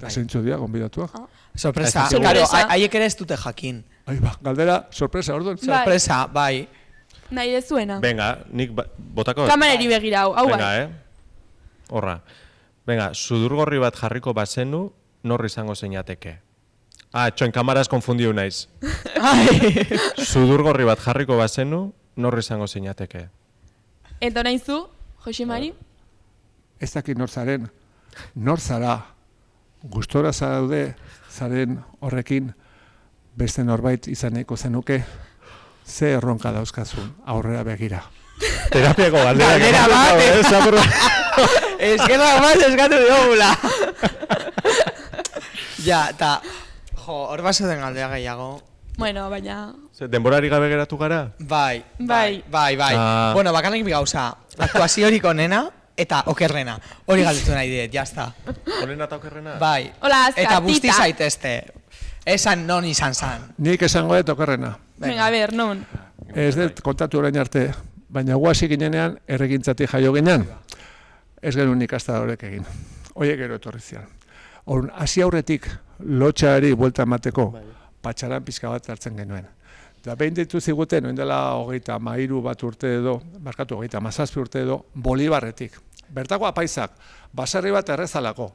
Zeintzu dira gonbidatuak? Sorpresa, claro, haiek ere ez dute jakin. Galdera, sorpresa, orduan? Sorpresa, bai. Nahi dezuena. Venga, nik botako... Kamerari begira hau, bai. Venga, horra. Venga, sudurgorri bat jarriko bazenu, norri izango zeinateke. Txoin, kamaraz konfundiu naiz. Sudurgorri bat jarriko bazenu, norri izango zeinateke. Eta orain zu, Josemari? Ez dakit nor zaren, nor zara, gustora zaude zaren horrekin, beste norbait izan nahiko zenuke, ze erronka dauzkazun aurrera begira. Terapiako galdera bat, eskerra bat eskatu diogula. Ja, eta, hor baso den galdea gehiago. Bueno, baina... Denborari gabe geratu gara? Bai. Ah. Bueno, bakanak bi gauza, aktuaziorik onena eta okerrena. Hori galdetu nahi diet, jazta. Onena eta okerrena? Bai. Hola, azka, eta busti tita. zaitezte. Esan non izan zan. Nik esango dut okerrena. Venga, a ber, non? Ez dut kontatu orain arte, baina guazi ginenean erregintzatik jaio ginean. Ez genuen ikastadorek egin. Oie gero etorri zian. Orduan, hasi aurretik lotxari buelta emateko patxaran pixka bat hartzen genuen. Eta behin ditu ziguten, noin dela 33 bat urte edo, barkatu 37 urte edo, Bolibarretik. Bertako apaisak, baserri bat errezalako.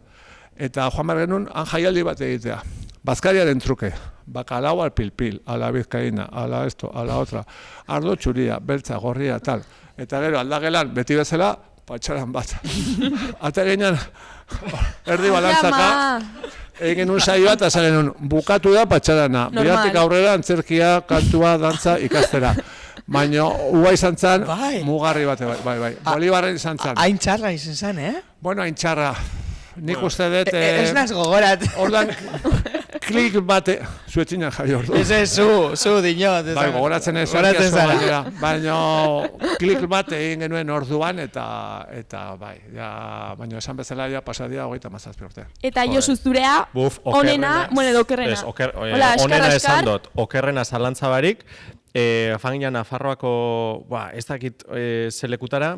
Eta joan behar genuen, han jaialdi bat egitea. Bazkariaren truke, bakalau al pilpil, ala bizkaina, ala esto, ala otra, ardo txuria, beltza, gorria, tal. Eta gero, aldagelan, beti bezala, patxaran bat. Ata ginen, erdi balantzaka, egin genuen saioa eta esan genuen, bukatu da patxarana. Bidatik aurrera, antzerkia, kantua, dantza, ikastera. Baina, ua izan zan, mugarri bat, bai. Bolibarren izan zan. Hain txarra izan zan, Bueno, hain txarra. Nik uste dut... Ez naz gogorat. Ordan, klik bate... Zuetxinan jai ordu. Ez, zu dinot. Bai, gogoratzen ez. Gogoratzen zara. Baina, klik bate egin genuen orduan eta bai. Baina esan bezala ja pasadia 37 urte. Eta Josu zurea, onena, bueno, dokerrena. Ez, onena esan dut, okerrena zalantza barik, Fangina Nafarroako, ez dakit zelekutara,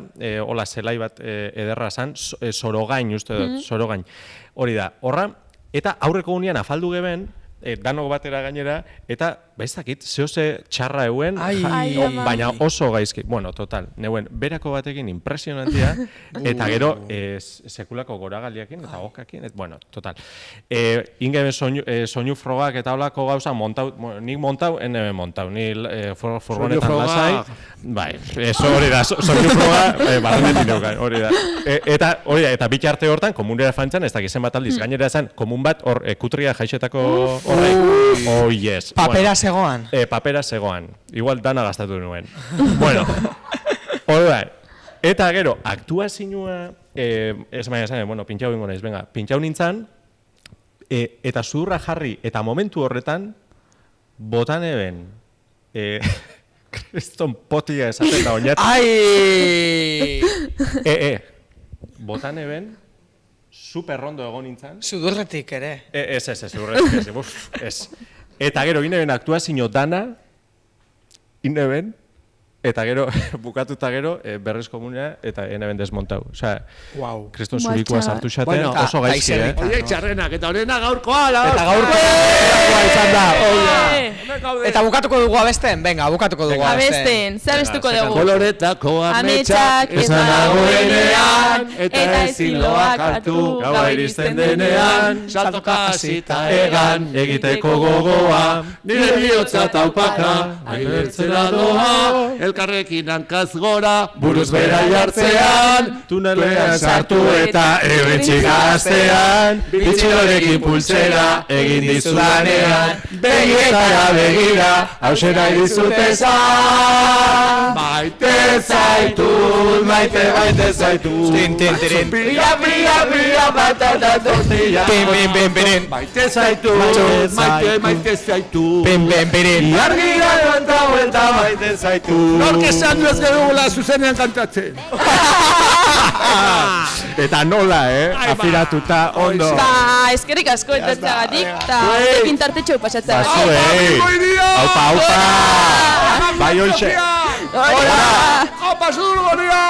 hola zelai bat ederra zan, Sorogain uste dut, Sorogain. Hori da, horra, eta aurreko gunean afaldu geben, danok batera gainera, eta ez dakit, zehose txarra euen, baina oso gaizki. Bueno, total, neuen, berako batekin impresionantia, eta gero sekulako goragaliakin eta okakin, bueno, total. Ingeben soinu frogak eta holako gauza montau, nik montau, eneben montau, ni furgonetan lasai, bai, hori da, soinu froga, barrenetin neukan, hori da. Eta bitxarte hortan, komunera fantzan, ez dakizen bat aldiz, gainera esan, komun bat, hor, kutria jaixetako horrek, oh yes. Papera zegoan. Papera zegoan. Igual dana gastatu nuen. Bueno, hori eta gero, aktuazioa, ez baina esan, bueno, pintxau ingo naiz, venga, pintxau nintzen, eta sudurra jarri, eta momentu horretan, botan eben, kriston potia esaten da oinat. Botan eben, superrondo egon nintzen. Sudurretik ere. Ez, sudurretik ez. Eta gero, ineben aktuazio dana, ineben, eta gero, bukatuta gero, berrez komunea, eta ineben desmontau. Osea, kriston zurikoa sartu xaten, oso gaizki, Oie, txarrenak, eta horrena gaurkoa, Eta gaurkoa izan da. Eta bukatuko dugu abesten? Venga, bukatuko dugu abesten. Zer abestuko dugu? Koloretako ametsak esan dagoenean, eta ezin loak hartu, gaua iristen denean, saltoka hasita egan, egiteko gogoa, nire bihotza taupaka, ailertzera doa, elkarrekin hankaz gora, buruz bera jartzean, tunelean sartu eta eurentxik gaztean, bitxilorekin pultsera, egin dizudanean, begietara begira, hausera idizutezan. Maite zaitut, maite zaitut, pira, batata tortilla, maite zaitut, maite zaitut, iargira duenta vuelta maite zaitut. Nork esan du ez gedugula zuzenean kantatzen. Eta nola, afiratuta ondo. Eskerrik asko entzagatik, eta pintartetxo pasatzea. Aupa! Bai hoxe! Aupa, zudur gonia!